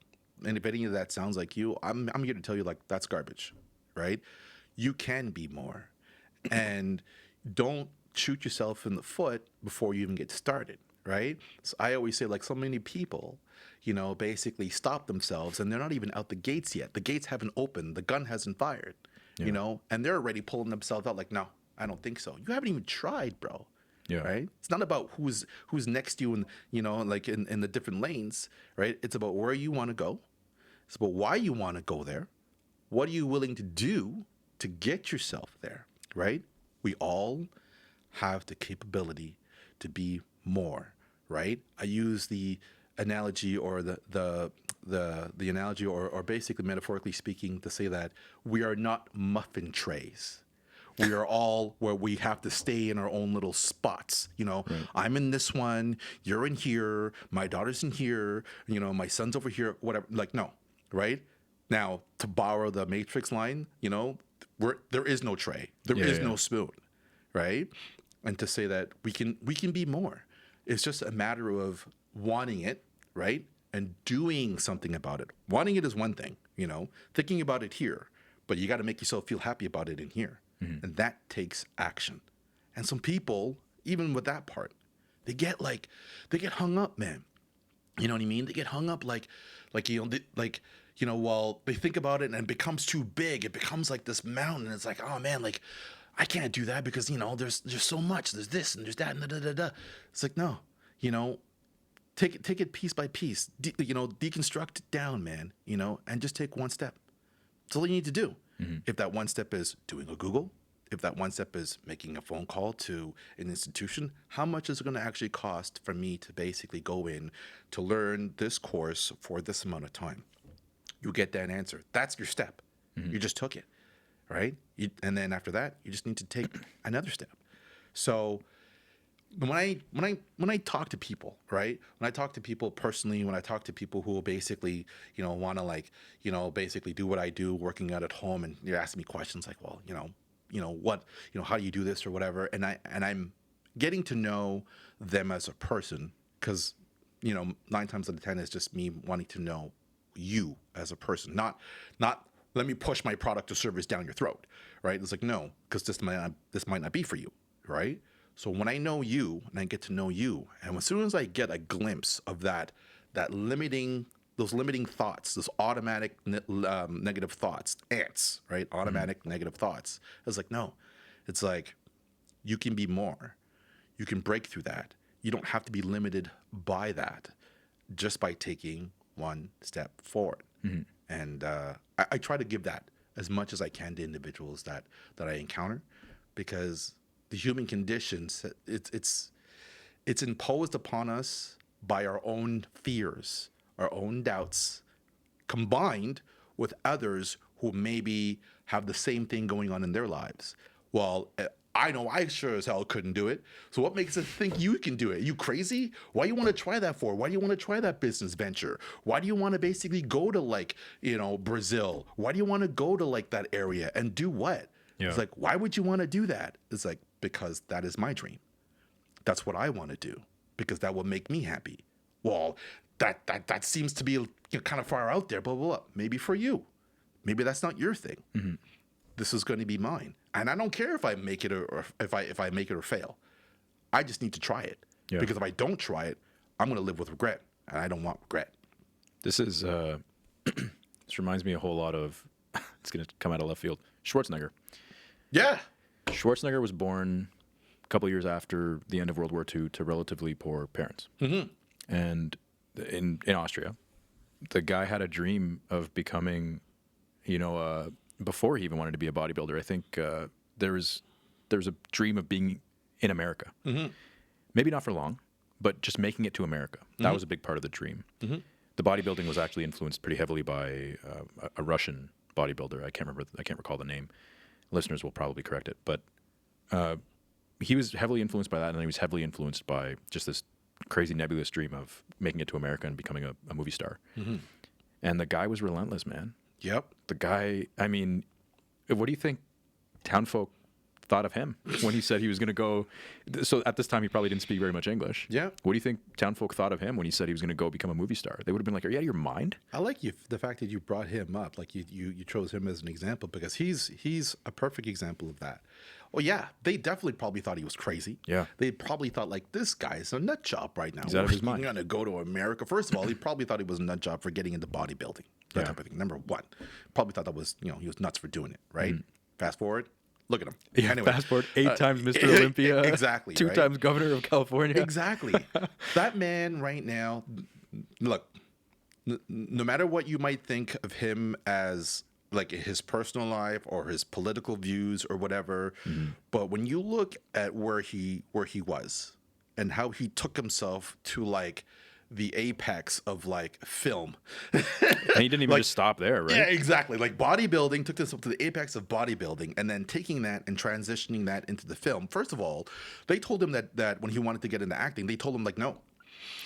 you, I'm here to tell you, like, that's garbage, right? You can be more. And don't shoot yourself in the foot before you even get started, right? So I always say, like, so many people, you know, basically stop themselves and they're not even out the gates yet. The gates haven't opened. The gun hasn't fired, you know, and they're already pulling themselves out like, no, I don't think so. You haven't even tried, bro. Yeah. Right. It's not about who's next to you and, you know, like in the different lanes, right? It's about where you want to go So, but why you want to go there? What are you willing to do to get yourself there, right? We all have the capability to be more, right? I use the analogy or the analogy or basically metaphorically speaking to say that we are not muffin trays. We are all where we have to stay in our own little spots. I'm in this one, you're in here, my daughter's in here, my son's over here, whatever. Like, no, right? Now, to borrow the Matrix line, there is no tray, there is no spoon, right? And to say that we can be more. It's just a matter of wanting it, right? And doing something about it. Wanting it is one thing, thinking about it here, but you got to make yourself feel happy about it in here. And that takes action. And some people, even with that part, they get hung up, man. You know what I mean? They get hung up well, they think about it and it becomes too big. It becomes like this mountain. It's like, oh man, like I can't do that because, there's so much. There's this and there's that and da. It's like, no, take it piece by piece. Deconstruct it down, man, and just take one step. That's all you need to do. If that one step is doing a Google, if that one step is making a phone call to an institution, how much is it going to actually cost for me to basically go in to learn this course for this amount of time? You get that answer. That's your step. You just took it, right? And then after that, you just need to take another step. So when I talk to people, right? When I talk to people personally, when I talk to people who will basically, want to basically do what I do, working out at home, and you're asking me questions like, well, what, how do you do this or whatever, and I'm getting to know them as a person because, 9 times out of 10 is just me wanting to know you as a person, not let me push my product or service down your throat, right? It's like, no, because this might not be for you, right? So when I know you and I get to know you, and as soon as I get a glimpse of those limiting thoughts, those automatic negative thoughts, ants, right? Automatic negative thoughts. It's like, no, it's like you can be more. You can break through that. You don't have to be limited by that just by taking one step forward. And I try to give that as much as I can to individuals that I encounter, because the human conditions, it's imposed upon us by our own fears, our own doubts, combined with others who maybe have the same thing going on in their lives. Well, I know I sure as hell couldn't do it. So what makes us think you can do it? You crazy? Why do you want to try that for? Why do you want to try that business venture? Why do you want to basically go to Brazil? Why do you want to go to that area and do what? Yeah. It's like, why would you want to do that? It's like, because that is my dream. That's what I want to do because that will make me happy. Well, that seems to be kind of far out there, blah, blah, blah. Maybe for you. Maybe that's not your thing. This is going to be mine. And I don't care if I make it or if I make it or fail. I just need to try it. Yeah. Because if I don't try it, I'm going to live with regret. And I don't want regret. This is this reminds me a whole lot of, it's going to come out of left field, Schwarzenegger. Yeah. Schwarzenegger was born a couple of years after the end of World War II to relatively poor parents. And in Austria, the guy had a dream of becoming, before he even wanted to be a bodybuilder. I think there's a dream of being in America. Maybe not for long, but just making it to America. That was a big part of the dream. The bodybuilding was actually influenced pretty heavily by a Russian bodybuilder. I can't recall the name. Listeners will probably correct it, but he was heavily influenced by that, and he was heavily influenced by just this crazy nebulous dream of making it to America and becoming a movie star. And the guy was relentless, man. Yep. The guy, I mean, what do you think townfolk thought of him when he said he was going to go? So at this time, he probably didn't speak very much English. Yeah. What do you think townfolk thought of him when he said he was going to go become a movie star? They would have been like, are you out of your mind? I like the fact that you brought him up. Like you chose him as an example because he's a perfect example of that. Well, yeah, they definitely probably thought he was crazy. Yeah. They probably thought this guy's a nut job right now. He's out of his mind. He's going to go to America. First of all, he probably thought he was a nut job for getting into bodybuilding. That type of thing. Number one, probably thought that was, he was nuts for doing it, right? Fast forward, look at him. Yeah, anyway, fast forward, 8 times Mr. Olympia. Exactly. 2 times governor of California. Exactly. That man right now, look, no matter what you might think of him as like his personal life or his political views or whatever, but when you look at where he was and how he took himself to like the apex of like film. And he didn't even Like, just stop there, right? Yeah, exactly. Like bodybuilding took this up to the apex of bodybuilding, and then taking that and transitioning that into the film. First of all, they told him that when he wanted to get into acting, they told him like, no.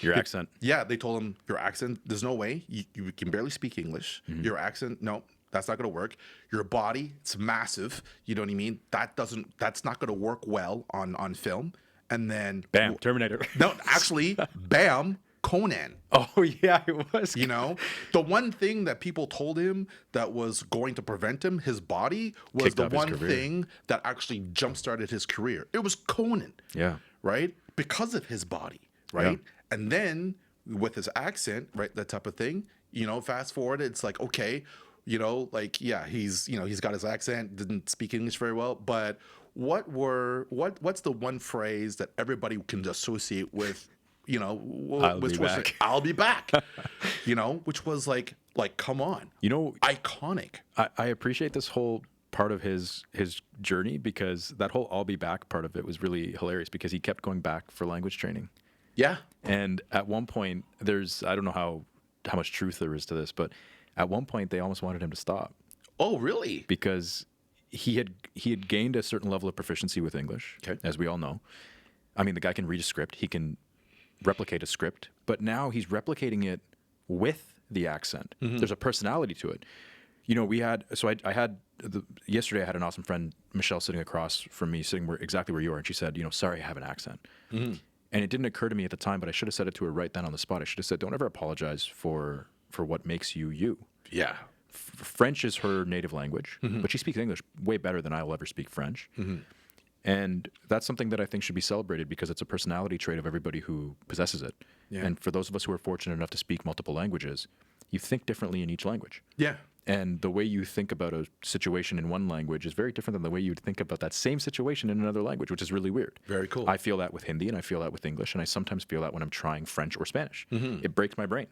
Your accent. Yeah, they told him your accent. There's no way you can barely speak English. Your accent, no, that's not going to work. Your body, it's massive. You know what I mean? That's not going to work well on film. And then Bam, Terminator. no, actually, bam, Conan. Oh yeah, it was. You know, the one thing that people told him that was going to prevent him, his body, was Kicked the off his one career. thing that actually jump started his career. It was Conan. Yeah. Right? Because of his body. Right? And then with his accent, right, that type of thing, you know, fast forward, it's like, okay, you know, like, yeah, he's got his accent, didn't speak English very well, but what's the one phrase that everybody can associate with, you know, which was back. I'll be back, you know, which was like, come on, You know, iconic. I appreciate this whole part of his journey because that whole "I'll be back" part of it was really hilarious because he kept going back for language training. Yeah. And at one point, I don't know how much truth there is to this, but at one point they almost wanted him to stop Oh, really? because he had gained a certain level of proficiency with English, Okay. as we all know. I mean, the guy can read a script, he can replicate a script, but now he's replicating it with the accent. There's a personality to it. You know, yesterday I had an awesome friend, Michelle, sitting across from me, sitting exactly where you are, and she said, you know, sorry, I have an accent. And it didn't occur to me at the time, but I should have said it to her right then on the spot. I should have said, don't ever apologize for what makes you you. Yeah. French is her native language, but she speaks English way better than I will ever speak French. And that's something that I think should be celebrated because it's a personality trait of everybody who possesses it. Yeah. And for those of us who are fortunate enough to speak multiple languages, you think differently in each language. Yeah. And the way you think about a situation in one language is very different than the way you'd think about that same situation in another language, which is really weird. Very cool. I feel that with Hindi and I feel that with English, and I sometimes feel that when I'm trying French or Spanish. It breaks my brain.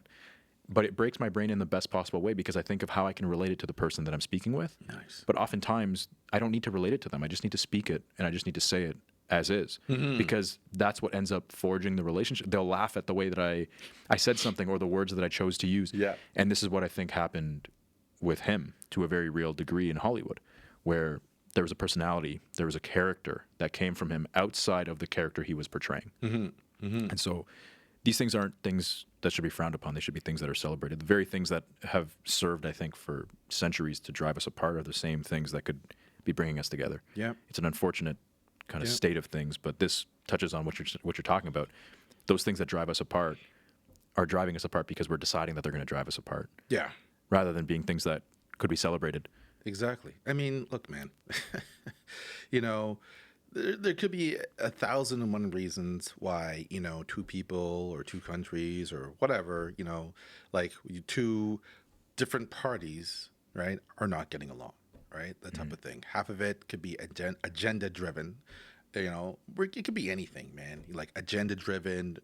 But it breaks my brain in the best possible way because I think of how I can relate it to the person that I'm speaking with. Nice. But oftentimes, I don't need to relate it to them. I just need to speak it, and I just need to say it as is because that's what ends up forging the relationship. They'll laugh at the way that I said something or the words that I chose to use. Yeah. And this is what I think happened with him to a very real degree in Hollywood, where there was a personality, there was a character that came from him outside of the character he was portraying. And so these things aren't things that should be frowned upon. They should be things that are celebrated. The very things that have served, I think, for centuries to drive us apart are the same things that could be bringing us together. Yeah. It's an unfortunate kind of state of things, but this touches on what you're talking about. Those things that drive us apart are driving us apart because we're deciding that they're going to drive us apart, Yeah. rather than being things that could be celebrated. Exactly. I mean, look, man, you know, there could be 1,001 reasons why, you know, two people or two countries or whatever, you know, like two different parties, right, are not getting along, right? That type of thing. Half of it could be agenda driven. You know, it could be anything, man. Like agenda driven,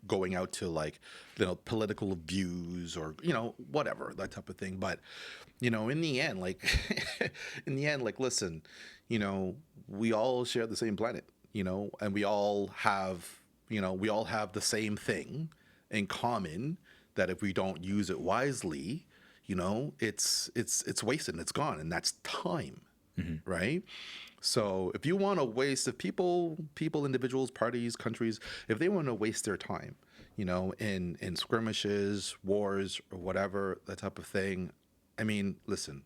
going out to like, you know, political views or, you know, whatever, that type of thing. But, you know, in the end, like, listen, you know, we all share the same planet, you know, and we all have the same thing in common that if we don't use it wisely, you know, it's wasted and it's gone. And that's time, right? So if you want to waste, if people, individuals, parties, countries, if they want to waste their time, you know, in skirmishes, wars, or whatever, that type of thing, I mean, listen,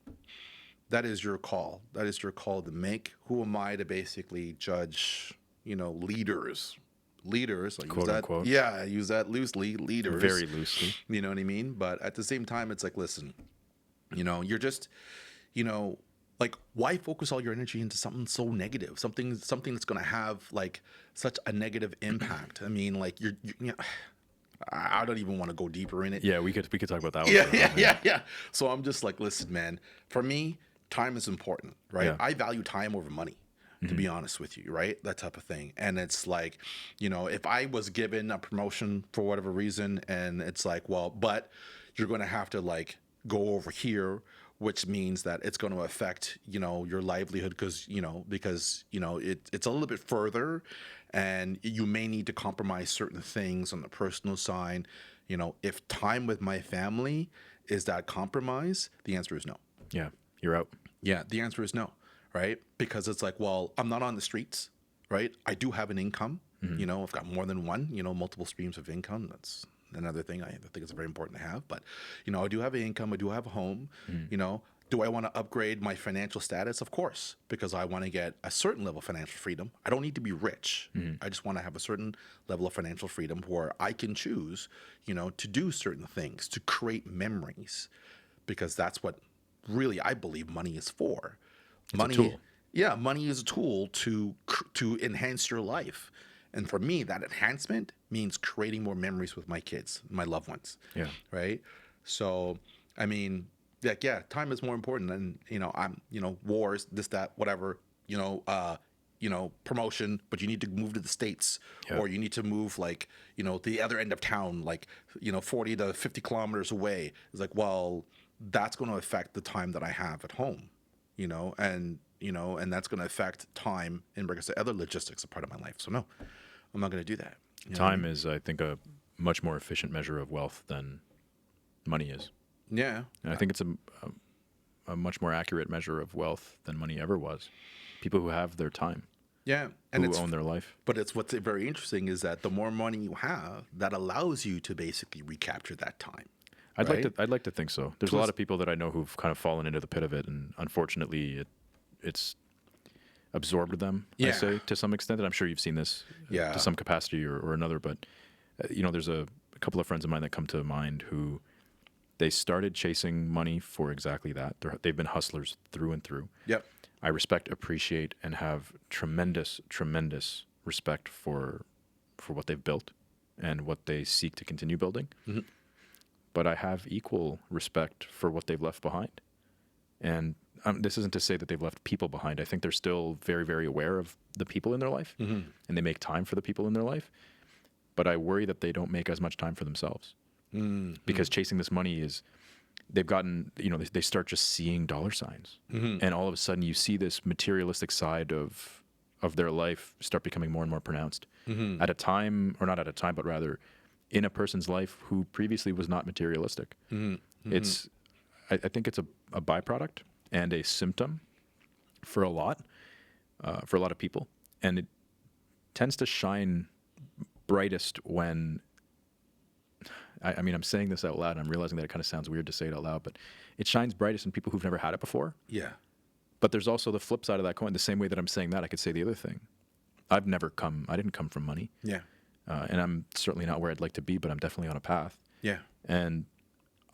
that is your call. That is your call to make. Who am I to basically judge, you know, leaders? Leaders, I Quote use that, unquote. yeah, I use that loosely, leaders. Very loosely. You know what I mean? But at the same time, it's like, listen, you know, you're just, you know, like, why focus all your energy into something so negative? Something that's going to have like such a negative impact. I mean, like you know, I don't even want to go deeper in it. Yeah, we could talk about that one. Yeah. So I'm just like, listen, man. For me, time is important, right? Yeah. I value time over money, to be honest with you, right? That type of thing. And it's like, you know, if I was given a promotion for whatever reason, and it's like, well, but you're going to have to like go over here, which means that it's going to affect, you know, your livelihood because, it's a little bit further and you may need to compromise certain things on the personal side. You know, if time with my family is that compromise, the answer is no. Yeah, you're out. Yeah, the answer is no, right? Because it's like, well, I'm not on the streets, right? I do have an income. You know, I've got more than one, you know, multiple streams of income. That's another thing I think it's very important to have. But, you know, I do have an income. I do have a home. You know, do I want to upgrade my financial status? Of course, because I want to get a certain level of financial freedom. I don't need to be rich. I just want to have a certain level of financial freedom where I can choose, you know, to do certain things, to create memories, because that's what really I believe money is for. Money, a tool. Yeah, money is a tool to enhance your life. And for me, that enhancement means creating more memories with my kids, my loved ones. Yeah. Right. So, I mean, like, yeah, time is more important than, you know, wars, this, that, whatever, promotion, but you need to move to the States or you need to move like, you know, the other end of town, like, you know, 40 to 50 kilometers away. It's like, well, that's going to affect the time that I have at home, you know, and that's going to affect time and, like I said, other logistics are part of my life. So no, I'm not going to do that. You know what I Time mean? is, I think, a much more efficient measure of wealth than money is. Yeah. And I think it's a much more accurate measure of wealth than money ever was. People who have their time, Yeah. And who own their life. but it's what's very interesting is that the more money you have, that allows you to basically recapture that time. I'd right? like to think so. There's a lot of people that I know who've kind of fallen into the pit of it, and unfortunately, it's absorbed them. I Yeah. say to some extent, and I'm sure you've seen this Yeah. to some capacity or another. But you know, there's a couple of friends of mine that come to mind who they started chasing money for exactly that. They've been hustlers through and through. Yep. I respect, appreciate, and have tremendous respect for what they've built and what they seek to continue building. But I have equal respect for what they've left behind. And this isn't to say that they've left people behind. I think they're still very, very aware of the people in their life, and they make time for the people in their life. But I worry that they don't make as much time for themselves, because chasing this money is, they've gotten, you know, they start just seeing dollar signs, and all of a sudden you see this materialistic side of their life start becoming more and more pronounced at a time, or not at a time, but rather in a person's life who previously was not materialistic. It's, I think it's a byproduct and a symptom for a lot of people, and it tends to shine brightest when, I mean, I'm saying this out loud and I'm realizing that it kind of sounds weird to say it out loud, but it shines brightest in people who've never had it before. Yeah. But there's also the flip side of that coin. The same way that I'm saying that, I could say the other thing. I didn't come from money. Yeah. And I'm certainly not where I'd like to be, but I'm definitely on a path. Yeah. And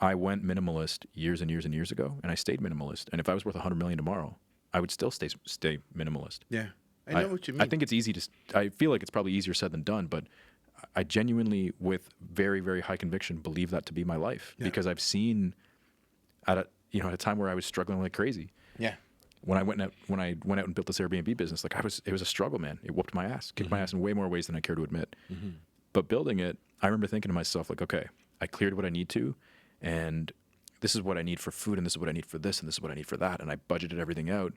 I went minimalist years and years and years ago, and I stayed minimalist. And if I was worth $100 million tomorrow, I would still stay minimalist. Yeah. I know what you mean. I think it's easy I feel like it's probably easier said than done, but I genuinely, with very, very high conviction, believe that to be my life, because I've seen at a time where I was struggling like crazy. Yeah. When I went out and built this Airbnb business, like it was a struggle, man. It whooped my ass, kicked my ass in way more ways than I care to admit. But building it, I remember thinking to myself, like, okay, I cleared what I need to, and this is what I need for food, and this is what I need for this, and this is what I need for that, and I budgeted everything out.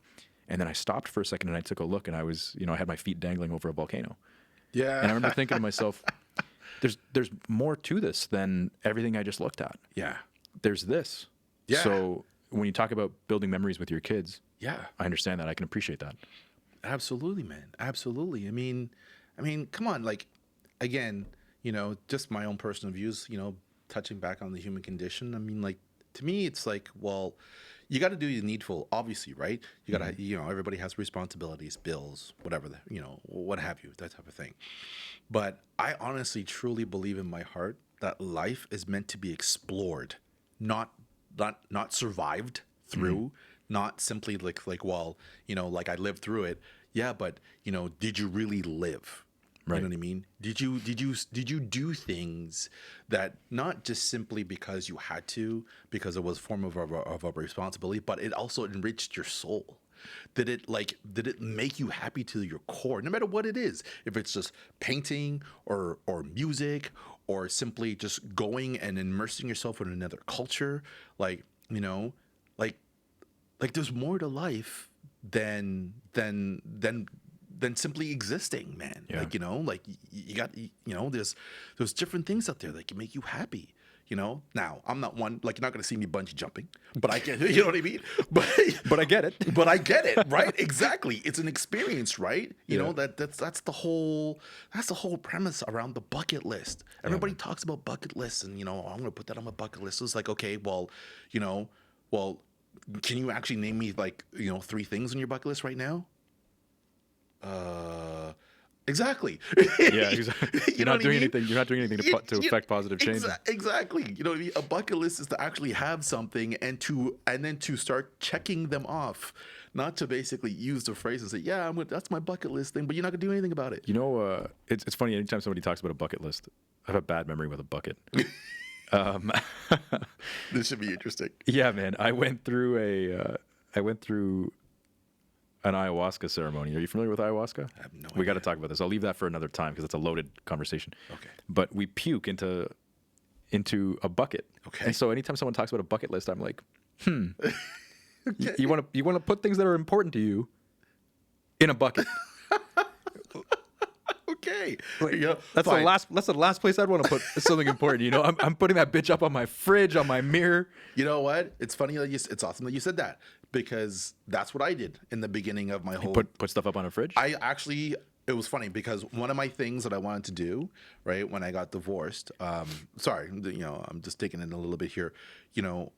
And then I stopped for a second and I took a look, and I was, I had my feet dangling over a volcano. Yeah. And I remember thinking to myself, there's more to this than everything I just looked at. Yeah. There's this. Yeah. So when you talk about building memories with your kids, Yeah. I understand that. I can appreciate that. Absolutely, man. Absolutely. I mean, come on, like, again, just my own personal views, touching back on the human condition. I mean, like, to me, it's like, well, you got to do the needful, obviously, right? You got to, everybody has responsibilities, bills, whatever, what have you, that type of thing. But I honestly, truly believe in my heart that life is meant to be explored, not survived through, not simply like, well, like I lived through it. Yeah, but did you really live? Right. You know what I mean? Did you do things that not just simply because you had to, because it was a form of a responsibility, but it also enriched your soul? Did it make you happy to your core, no matter what it is? If it's just painting or music or simply just going and immersing yourself in another culture, like, you know, like there's more to life than simply existing, man. Yeah. Like, you know, like you got, you know, there's different things out there that can make you happy. You know, now I'm not one, like, you're not going to see me bungee jumping, but I get, you know what I mean? But I get it. But I get it, right? Exactly. It's an experience, right? You Yeah. know, that's the whole premise around the bucket list. Everybody talks about bucket lists and, you know, I'm going to put that on my bucket list. It's like, okay, well, you know, can you actually name me, like, you know, 3 things on your bucket list right now? Exactly. Yeah, exactly. You You're know not what I doing mean? anything. You're not doing anything to affect positive change. Exactly. You know what I mean? A bucket list is to actually have something and then to start checking them off, not to basically use the phrase and say, "Yeah, that's my bucket list thing," but you're not gonna do anything about it. You know, it's funny. Anytime somebody talks about a bucket list, I have a bad memory with a bucket. This should be interesting. Yeah, man. I went through an ayahuasca ceremony. Are you familiar with ayahuasca? I have no We got to idea. talk about this. I'll leave that for another time because it's a loaded conversation. Okay. But we puke into a bucket. Okay. And so anytime someone talks about a bucket list, I'm like, you want to put things that are important to you in a bucket. Okay. Like, Yeah, that's fine. the last place I'd want to put something important. You know, I'm putting that bitch up on my fridge, on my mirror. You know what? It's funny that it's awesome that you said that, because that's what I did in the beginning of my whole. Put stuff up on a fridge. It was funny because one of my things that I wanted to do, right, when I got divorced, sorry, you know, I'm just taking it a little bit here. You know,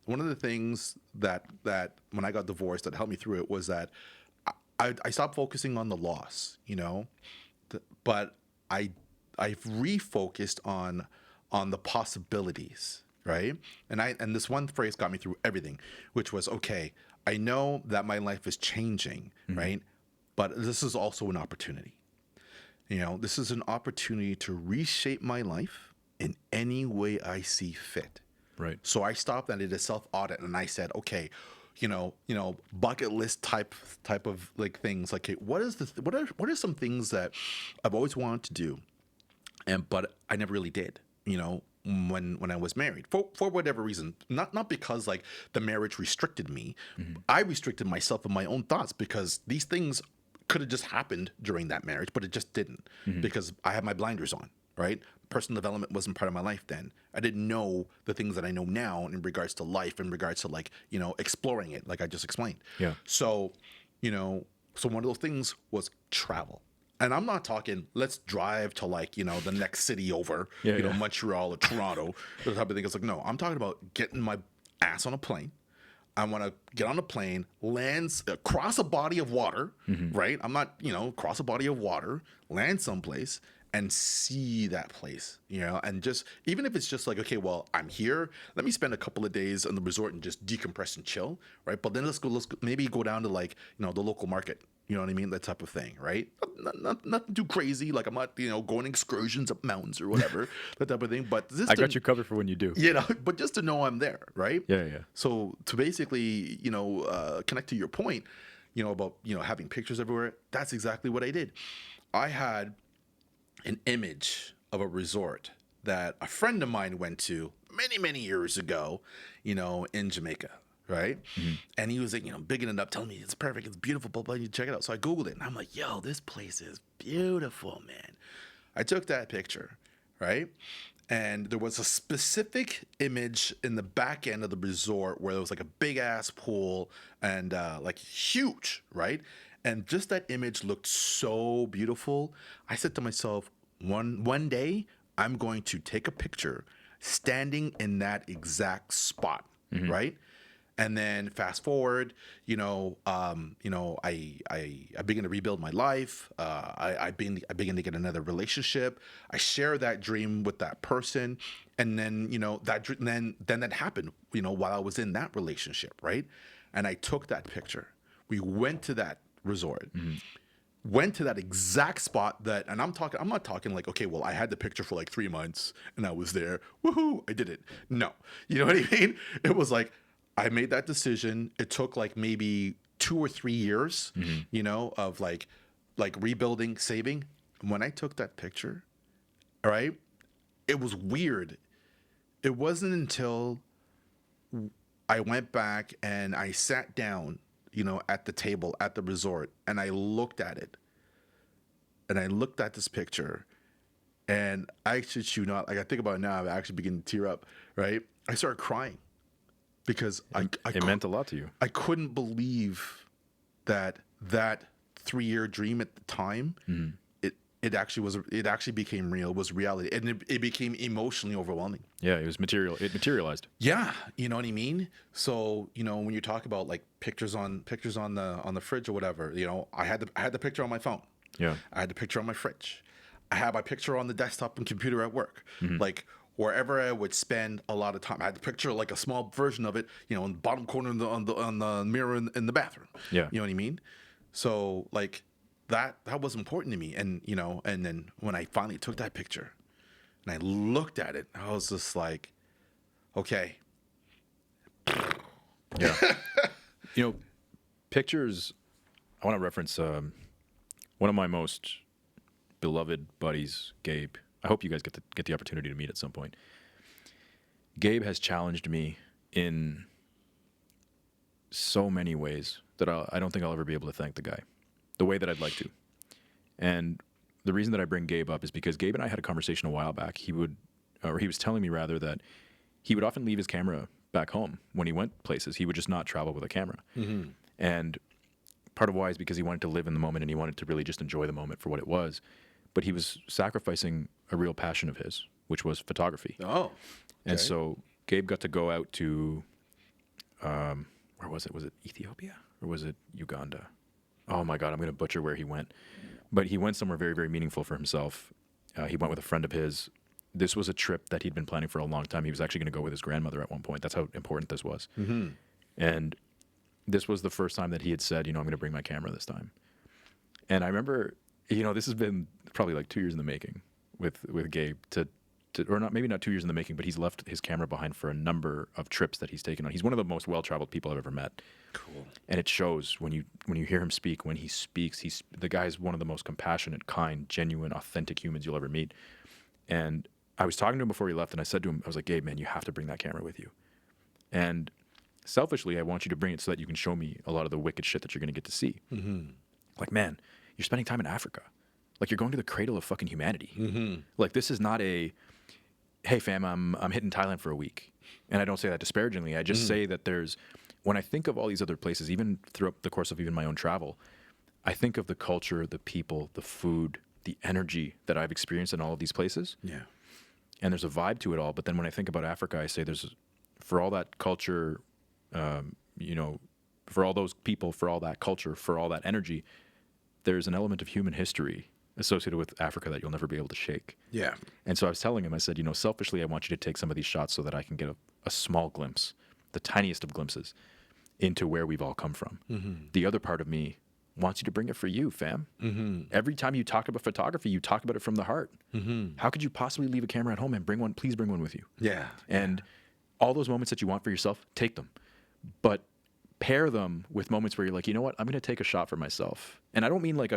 one of the things that when I got divorced that helped me through it was that I stopped focusing on the loss, you know, but I've refocused on the possibilities, right? And this one phrase got me through everything, which was, okay, I know that my life is changing, right? But this is also an opportunity. You know, this is an opportunity to reshape my life in any way I see fit. Right. So I stopped and did a self audit, and I said, okay, you know, bucket list type of like things. Like, okay, what are some things that I've always wanted to do, but I never really did. You know, when I was married, for whatever reason, not because like the marriage restricted me, I restricted myself in my own thoughts, because these things could have just happened during that marriage, but it just didn't, because I had my blinders on, right? Personal development wasn't part of my life then. I didn't know the things that I know now in regards to life, in regards to, like, you know, exploring it, like I just explained. Yeah. So, you know, so one of those things was travel. And I'm not talking, let's drive to, like, you know, the next city over, Yeah, you know, yeah. Montreal or Toronto, the type of thing. It's like, no, I'm talking about getting my ass on a plane. I want to get on a plane, cross a body of water, right? I'm not, you know, cross a body of water, land someplace and see that place, you know, and just, even if it's just like, okay, well, I'm here, let me spend a couple of days on the resort and just decompress and chill, right? But then let's maybe go down to, like, you know, the local market, you know what I mean? That type of thing, right? Nothing too crazy. Like, I'm not, you know, going excursions up mountains or whatever, that type of thing. But I got you covered for when you do. you know, but just to know I'm there, right? Yeah, yeah. So to basically, you know, connect to your point, you know, about, you know, having pictures everywhere, that's exactly what I did. I had an image of a resort that a friend of mine went to many, many years ago, you know, in Jamaica, right? And he was like, you know, bigging it up, telling me it's perfect, it's beautiful, blah, blah, you check it out. So I Googled it, and I'm like, yo, this place is beautiful, man. I took that picture, right? And there was a specific image in the back end of the resort where there was like a big ass pool and like huge, right? And just that image looked so beautiful. I said to myself, one day I'm going to take a picture standing in that exact spot, right? And then fast forward, you know, I begin to rebuild my life. I begin to get another relationship. I share that dream with that person, and then, you know, then that happened, you know, while I was in that relationship, right? And I took that picture. We went to that resort. Went to that exact spot and I'm not talking like, okay, well, I had the picture for like 3 months and I was there. Woohoo, I did it. No. You know what I mean? It was like, I made that decision. It took like maybe 2 or 3 years, you know, of like rebuilding, saving. When I took that picture, all right, it was weird. It wasn't until I went back and I sat down, at the table at the resort, and I looked at it, and I looked at this picture, and I should you not, like I think about it now, I actually begin to tear up. Right, I started crying because It meant a lot to you. I couldn't believe that 3-year dream at the time. It actually became real, was reality, and it became emotionally overwhelming. Yeah, it materialized. Yeah, you know what I mean. So when you talk about like pictures on the fridge or whatever, I had the picture on my phone. Yeah, I had the picture on my fridge. I had my picture on the desktop and computer at work. Like wherever I would spend a lot of time, I had the picture, like a small version of it, in the bottom corner on the mirror in the bathroom. Yeah. You know what I mean. So like that was important to me, and and then when I finally took that picture and I looked at it, I was just like, okay. Yeah. Pictures. I want to reference one of my most beloved buddies, Gabe. I hope you guys get the opportunity to meet at some point. Gabe has challenged me in so many ways that I don't think I'll ever be able to thank the guy the way that I'd like to. And the reason that I bring Gabe up is because Gabe and I had a conversation a while back. He was telling me rather that he would often leave his camera back home when he went places. He would just not travel with a camera. And part of why is because he wanted to live in the moment and he wanted to really just enjoy the moment for what it was. But he was sacrificing a real passion of his, which was photography. Oh, okay. And so Gabe got to go out to, where was it? Was it Ethiopia or was it Uganda? Oh my God, I'm going to butcher where he went. But he went somewhere very, very meaningful for himself. He went with a friend of his. This was a trip that he'd been planning for a long time. He was actually going to go with his grandmother at one point. That's how important this was. And this was the first time that he had said, I'm going to bring my camera this time. And I remember, this has been probably like 2 years in the making with Gabe or not, maybe not 2 years in the making, but he's left his camera behind for a number of trips that he's taken on. He's one of the most well-traveled people I've ever met. Cool. And it shows when you hear him speak. When he speaks, the guy's one of the most compassionate, kind, genuine, authentic humans you'll ever meet. And I was talking to him before he left, and I said to him, I was like, Gabe, man, you have to bring that camera with you. And selfishly, I want you to bring it so that you can show me a lot of the wicked shit that you're going to get to see. Like, man, you're spending time in Africa. Like, you're going to the cradle of fucking humanity. Like, this is not a, hey, fam, I'm hitting Thailand for a week. And I don't say that disparagingly. I just say that when I think of all these other places, even throughout the course of even my own travel, I think of the culture, the people, the food, the energy that I've experienced in all of these places. Yeah. And there's a vibe to it all. But then when I think about Africa, I say for all that culture, for all those people, for all that culture, for all that energy, there's an element of human history associated with Africa that you'll never be able to shake. Yeah. And so I was telling him, I said, selfishly, I want you to take some of these shots so that I can get a small glimpse, the tiniest of glimpses, into where we've all come from. The other part of me wants you to bring it for you, fam. Every time you talk about photography, you talk about it from the heart. How could you possibly leave a camera at home and bring one? Please bring one with you. Yeah. And all those moments that you want for yourself, take them. But pair them with moments where you're like, you know what, I'm going to take a shot for myself. And I don't mean like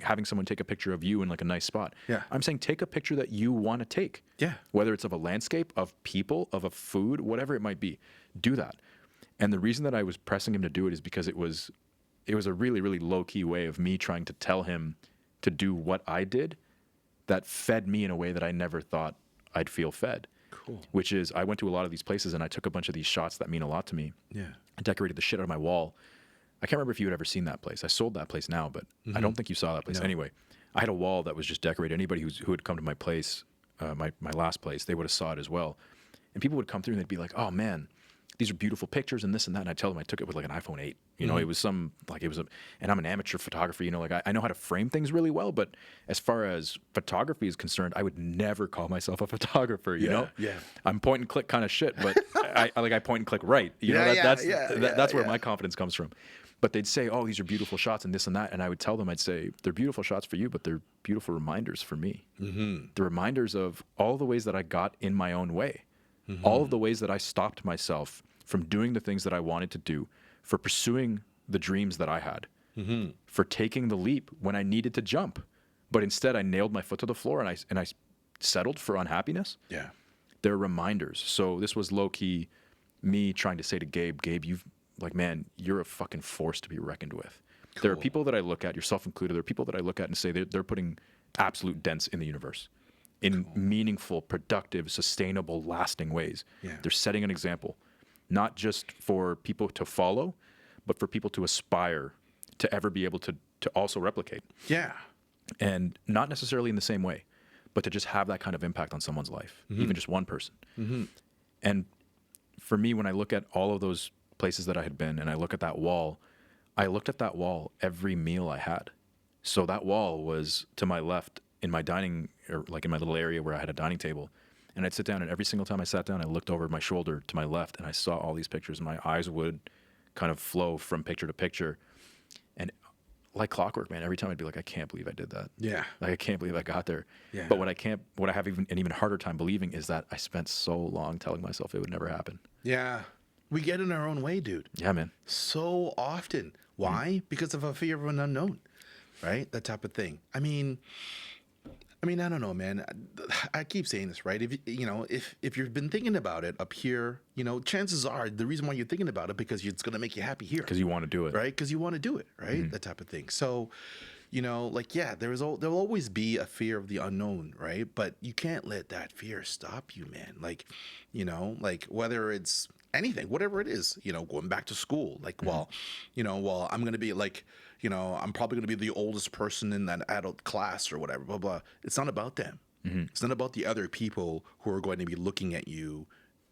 having someone take a picture of you in like a nice spot. Yeah. I'm saying take a picture that you want to take. Yeah. Whether it's of a landscape, of people, of a food, whatever it might be, do that. And the reason that I was pressing him to do it is because it was a really, really low key way of me trying to tell him to do what I did that fed me in a way that I never thought I'd feel fed. Cool. Which is, I went to a lot of these places and I took a bunch of these shots that mean a lot to me. Yeah. I decorated the shit out of my wall. I can't remember if you had ever seen that place. I sold that place now, but I don't think you saw that place. No. Anyway, I had a wall that was just decorated. Anybody who had come to my place, my last place, they would have saw it as well. And people would come through and they'd be like, oh man, these are beautiful pictures and this and that. And I tell them I took it with like an iPhone 8. It was and I'm an amateur photographer, I know how to frame things really well, but as far as photography is concerned, I would never call myself a photographer, you know? Yeah. I'm point and click kind of shit, but I point and click right. That's where my confidence comes from. But they'd say, oh, these are beautiful shots and this and that. And I would tell them, I'd say, they're beautiful shots for you, but they're beautiful reminders for me. The reminders of all the ways that I got in my own way. All of the ways that I stopped myself from doing the things that I wanted to do, for pursuing the dreams that I had, for taking the leap when I needed to jump. But instead I nailed my foot to the floor and I settled for unhappiness, Yeah. they're reminders. So this was low key me trying to say to Gabe, you've like, man, you're a fucking force to be reckoned with. There are Cool. people that I look at, yourself included, there are people that I look at and say they're putting absolute dents in the universe in meaningful, productive, sustainable, lasting ways. Yeah. They're setting an example, not just for people to follow, but for people to aspire to ever be able to also replicate. Yeah. And not necessarily in the same way, but to just have that kind of impact on someone's life, even just one person. And for me, when I look at all of those places that I had been and I look at that wall, I looked at that wall every meal I had. So that wall was to my left in my dining, or like in my little area where I had a dining table. And I'd sit down, and every single time I sat down, I looked over my shoulder to my left and I saw all these pictures, and my eyes would kind of flow from picture to picture. And like clockwork, man, every time I'd be like, I can't believe I did that. Yeah. Like, I can't believe I got there. Yeah. But what I have an even harder time believing is that I spent so long telling myself it would never happen. Yeah. We get in our own way, dude. Yeah, man. So often. Why? Because of a fear of an unknown, right? That type of thing. I mean, I don't know, man. I keep saying this, right? If you've been thinking about it up here, chances are the reason why you're thinking about it because it's going to make you happy here, Because you want to do it. right? Because you want to do it, right? That type of thing. So, there'll always be a fear of the unknown, right? But you can't let that fear stop you, man. Whether it's anything, whatever it is, going back to school, I'm going to be I'm probably going to be the oldest person in that adult class or whatever, blah, blah. It's not about them. It's not about the other people who are going to be looking at you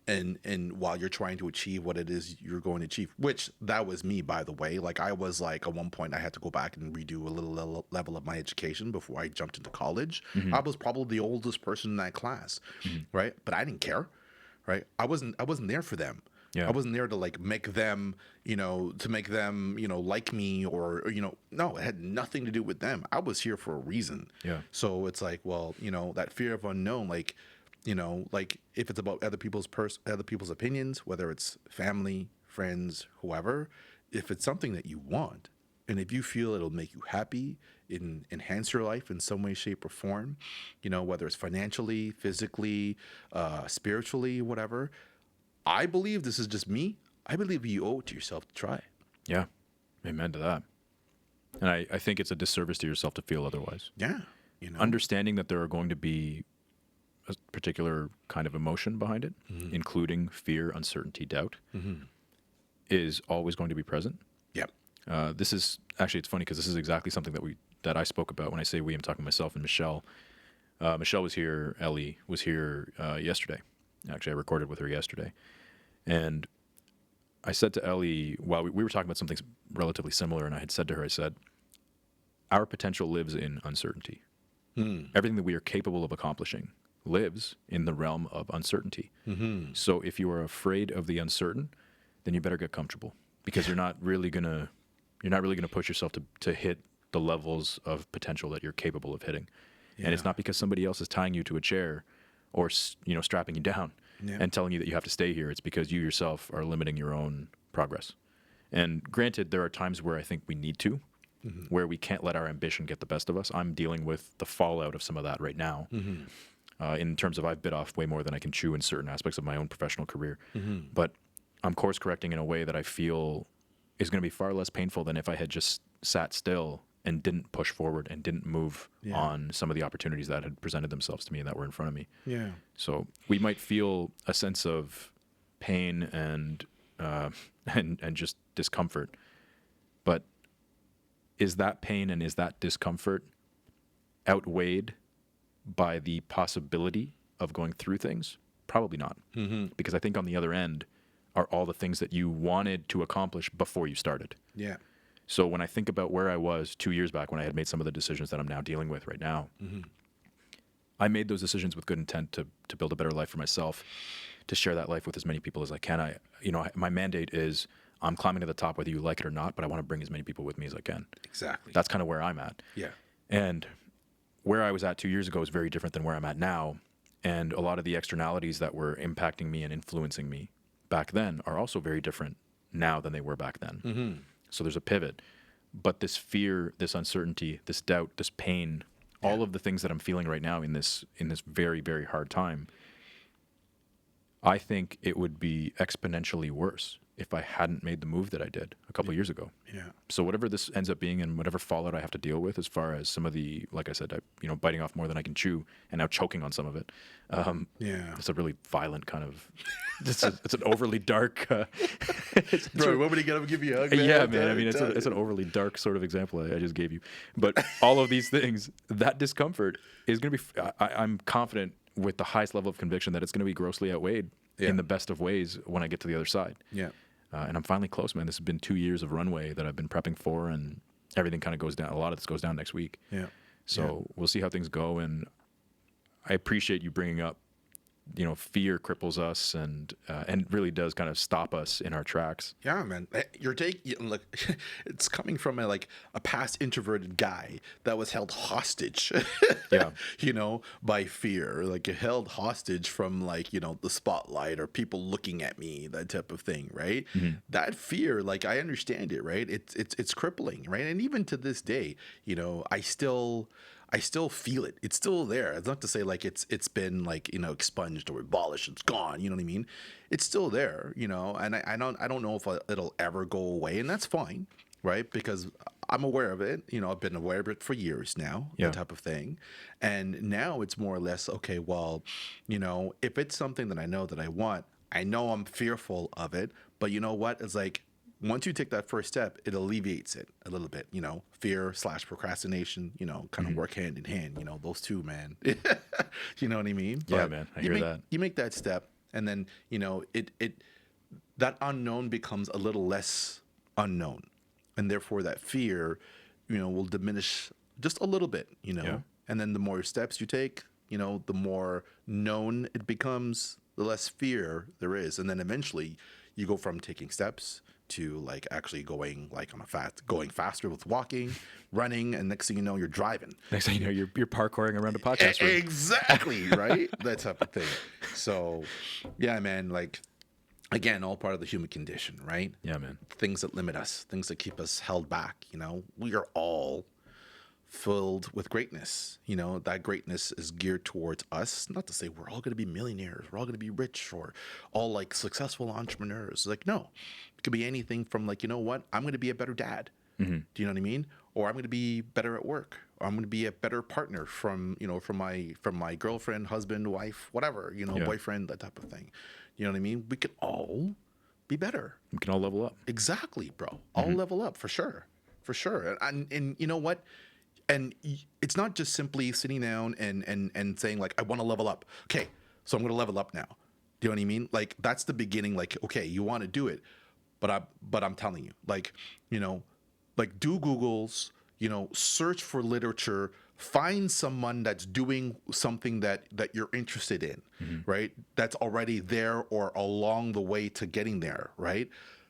and while you're trying to achieve what it is you're going to achieve, which that was me, by the way. Like I was like, at one point I had to go back and redo a little level of my education before I jumped into college. I was probably the oldest person in that class, right? But I didn't care, right? I wasn't there for them. Yeah. I wasn't there to like make them, like me or, no, it had nothing to do with them. I was here for a reason. Yeah. So it's like, well, that fear of unknown, if it's about other people's opinions, whether it's family, friends, whoever, if it's something that you want, and if you feel it'll make you happy, enhance your life in some way, shape, or form, whether it's financially, physically, spiritually, whatever. I believe, this is just me, I believe you owe it to yourself to try. Yeah. Amen to that. And I think it's a disservice to yourself to feel otherwise. Yeah. Understanding that there are going to be a particular kind of emotion behind it, including fear, uncertainty, doubt, is always going to be present. Yep. This is actually, it's funny because this is exactly something that I spoke about when I say we. I'm talking myself and Michelle. Michelle was here. Ellie was here yesterday. Actually, I recorded with her yesterday, and I said to Ellie while we were talking about something relatively similar, and I had said to her, I said, "Our potential lives in uncertainty. Everything that we are capable of accomplishing lives in the realm of uncertainty. So if you are afraid of the uncertain, then you better get comfortable because you're not really gonna push yourself to hit the levels of potential that you're capable of hitting. Yeah. And it's not because somebody else is tying you to a chair or strapping you down and telling you that you have to stay here. It's because you yourself are limiting your own progress. And granted, there are times where I think we need to, where we can't let our ambition get the best of us. I'm dealing with the fallout of some of that right now. In terms of I've bit off way more than I can chew in certain aspects of my own professional career. But I'm course correcting in a way that I feel is going to be far less painful than if I had just sat still and didn't push forward and didn't move on some of the opportunities that had presented themselves to me and that were in front of me. Yeah. So we might feel a sense of pain and just discomfort, but is that pain and is that discomfort outweighed by the possibility of going through things? Probably not. Because I think on the other end are all the things that you wanted to accomplish before you started. Yeah. So when I think about where I was 2 years back when I had made some of the decisions that I'm now dealing with right now, I made those decisions with good intent to build a better life for myself, to share that life with as many people as I can. My mandate is I'm climbing to the top whether you like it or not, but I want to bring as many people with me as I can. Exactly. That's kind of where I'm at. Yeah. And where I was at 2 years ago is very different than where I'm at now. And a lot of the externalities that were impacting me and influencing me back then are also very different now than they were back then. So there's a pivot. But this fear, this uncertainty, this doubt, this pain all of the things that I'm feeling right now in this very, very hard time, I think it would be exponentially worse if I hadn't made the move that I did a couple of years ago. Yeah. So whatever this ends up being and whatever fallout I have to deal with, as far as some of the, like I said, biting off more than I can chew and now choking on some of it. Yeah. It's a really violent kind of, it's an overly dark. Bro, want me to get up and give you a hug, man? Yeah, man. I mean, it's an overly dark sort of example I just gave you. But all of these things, that discomfort is going to be, I'm confident with the highest level of conviction that it's going to be grossly outweighed in the best of ways when I get to the other side. Yeah. And I'm finally close, man. This has been 2 years of runway that I've been prepping for, and everything kind of goes down. A lot of this goes down next week. Yeah. So we'll see how things go. And I appreciate you bringing up, fear cripples us and really does kind of stop us in our tracks. Yeah, man. Look, it's coming from a past introverted guy that was held hostage. Yeah. By fear, like held hostage from the spotlight or people looking at me, that type of thing, right? Mm-hmm. That fear, I understand it, right? It's crippling, right? And even to this day, I still feel it. It's still there. It's not to say it's been expunged or abolished. It's gone. You know what I mean? It's still there. And I don't know if it'll ever go away, and that's fine, right? Because I'm aware of it. I've been aware of it for years now. Yeah. That type of thing. And now it's more or less okay. Well, if it's something that I know that I want, I know I'm fearful of it. But you know what? It's once you take that first step, it alleviates it a little bit, fear / procrastination, kind of work hand in hand, those two, man. You know what I mean? Yeah, But man. I hear that. You make that step, and then, that unknown becomes a little less unknown. And therefore that fear, will diminish just a little bit, Yeah. And then the more steps you take, the more known it becomes, the less fear there is. And then eventually you go from taking steps to actually going going faster with walking, running, and next thing you know, you're driving. Next thing you know, you're parkouring around a podcast room. Exactly, right? That type of thing. So, yeah, man, again, all part of the human condition, right? Yeah, man. Things that limit us, things that keep us held back, we are all filled with greatness. That greatness is geared towards us. Not to say we're all going to be millionaires, we're all going to be rich, or all successful entrepreneurs. No, it could be anything from I'm going to be a better dad. Mm-hmm. Do you know what I mean? Or I'm going to be better at work. Or I'm going to be a better partner from my girlfriend, husband, wife, whatever, Yeah. boyfriend, that type of thing. You know what I mean? We could all be better. We can all level up. Exactly, bro. All level up for sure. For sure. And you know what? And it's not just simply sitting down and saying I want to level up. Okay, so I'm going to level up now. Do you know what I mean? That's the beginning. Okay, you want to do it, but I'm telling you, do Googles, search for literature, find someone that's doing something that you're interested in, right? That's already there or along the way to getting there, right?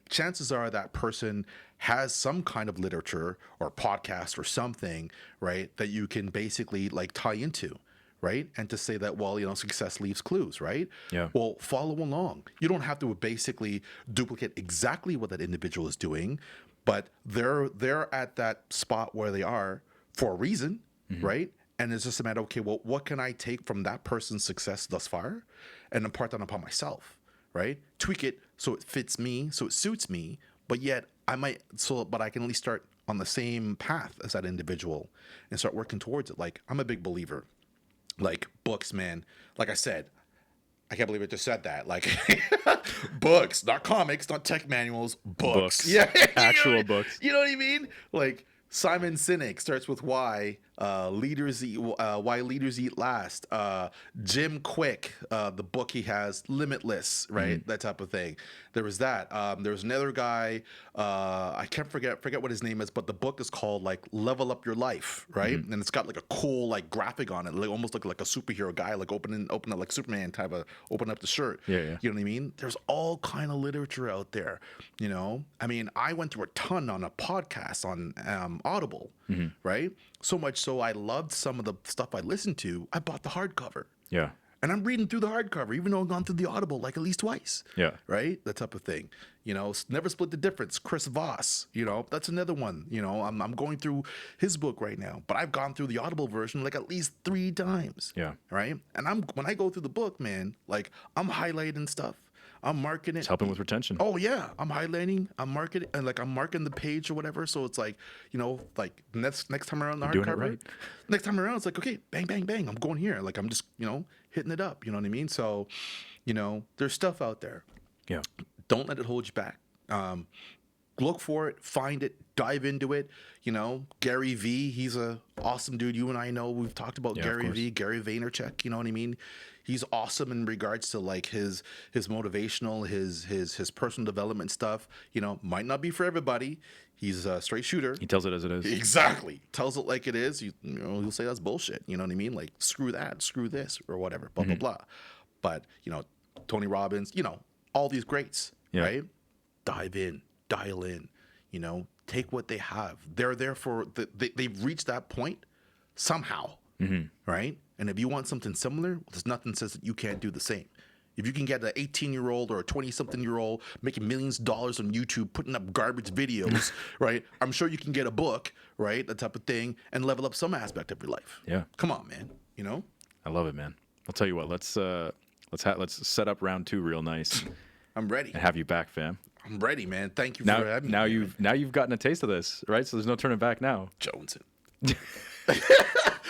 Chances are that person has some kind of literature or podcast or something, right, that you can basically tie into, right? And to say that, success leaves clues, right? Yeah. Well, follow along. You don't have to basically duplicate exactly what that individual is doing, but they're at that spot where they are for a reason, right? And it's just a matter of, okay, well, what can I take from that person's success thus far and impart that upon myself, right? Tweak it so it fits me, so it suits me, but yet but I can at least start on the same path as that individual and start working towards it. I'm a big believer, books, man. Like I said, I can't believe I just said that. Books, not comics, not tech manuals, books. Yeah, Actual books. You know what I mean? Simon Sinek starts with why leaders eat last. Jim Quick, the book he has, Limitless, right? That type of thing. There was that. There was another guy. I can't forget what his name is, but the book is called Level Up Your Life, right? And it's got a cool graphic on it, almost like a superhero guy, open up like Superman type of open up the shirt. Yeah. You know what I mean? There's all kind of literature out there. I mean, I went through a ton on a podcast on Audible, right? So much so I loved some of the stuff I listened to. I bought the hardcover. Yeah. and I'm reading through the hardcover, even though I've gone through the Audible like at least twice. Yeah. Right? That type of thing. Never Split the Difference. Chris Voss. That's another one. I'm going through his book right now, but I've gone through the Audible version like at least 3 times. Yeah. Right? And when I go through the book, man, like I'm highlighting stuff. I'm marking it. It's helping with retention. Oh yeah, I'm highlighting. I'm marking, and like I'm marking the page or whatever. So it's like, like next time around the Doing it hardcover, right. next time around it's like, okay, bang, bang, bang. I'm going here. Like I'm just, hitting it up. You know what I mean? So, there's stuff out there. Yeah. Don't let it hold you back. Look for it, find it, dive into it. Gary V, he's a awesome dude. You and I know we've talked about Gary V, Gary Vaynerchuk. You know what I mean? He's awesome in regards to like his motivational, his personal development stuff. Might not be for everybody. He's a straight shooter. He tells it as it is. Exactly. Tells it like it is. He'll say that's bullshit. You know what I mean? Like screw that, screw this, or whatever. Blah blah blah. But Tony Robbins. All these greats. Yeah. Right? Dive in, dial in. Take what they have. They're there for they've reached that point somehow. Right? And if you want something similar, there's nothing says that you can't do the same. If you can get an 18-year-old or a 20-something-year-old making millions of dollars on YouTube, putting up garbage videos, right? I'm sure you can get a book, right? That type of thing, and level up some aspect of your life. Yeah. Come on, man. I love it, man. I'll tell you what. Let's set up round 2 real nice I'm ready. and have you back, fam. I'm ready, man. Thank you for having me. Now you've gotten a taste of this, right? So there's no turning back now. Joneson.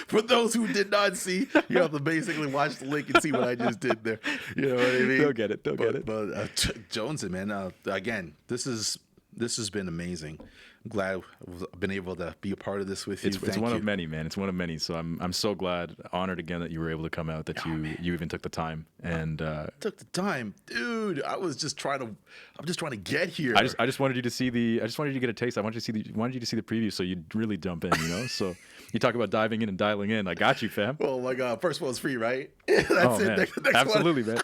For those who did not see, you have to basically watch the link and see what I just did there. You know what I mean? They'll get it. But Joneson, man, again, this has been amazing. I'm glad I've been able to be a part of this with you. It's one of many, man. It's one of many. So I'm so glad, honored again that you were able to come out, that you even took the time and took the time, dude. I'm just trying to get here. I just wanted you to see I just wanted you to get a taste. Wanted you to see the preview so you'd really jump in, So you talk about diving in and dialing in. I got you, fam. Oh my God. First one's free, right? That's it. Man. Next absolutely, man.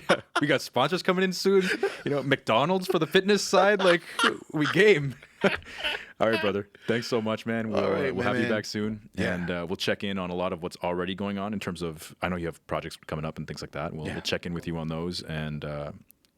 Yeah. We got sponsors coming in soon. McDonald's for the fitness side. Like, we game. All right, brother. Thanks so much, man. We'll have you back soon, and we'll check in on a lot of what's already going on in terms of. I know you have projects coming up and things like that. We'll check in with you on those, and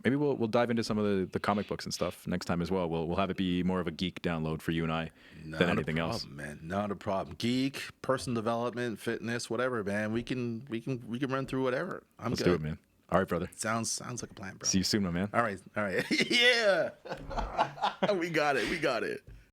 maybe we'll dive into some of the comic books and stuff next time as well. We'll have it be more of a geek download for you and I than anything else. Man, not a problem. Geek, personal development, fitness, whatever, man. We can run through whatever. Let's do it, man. All right, brother. Sounds like a plan, bro. See you soon, my man. All right. Yeah. We got it.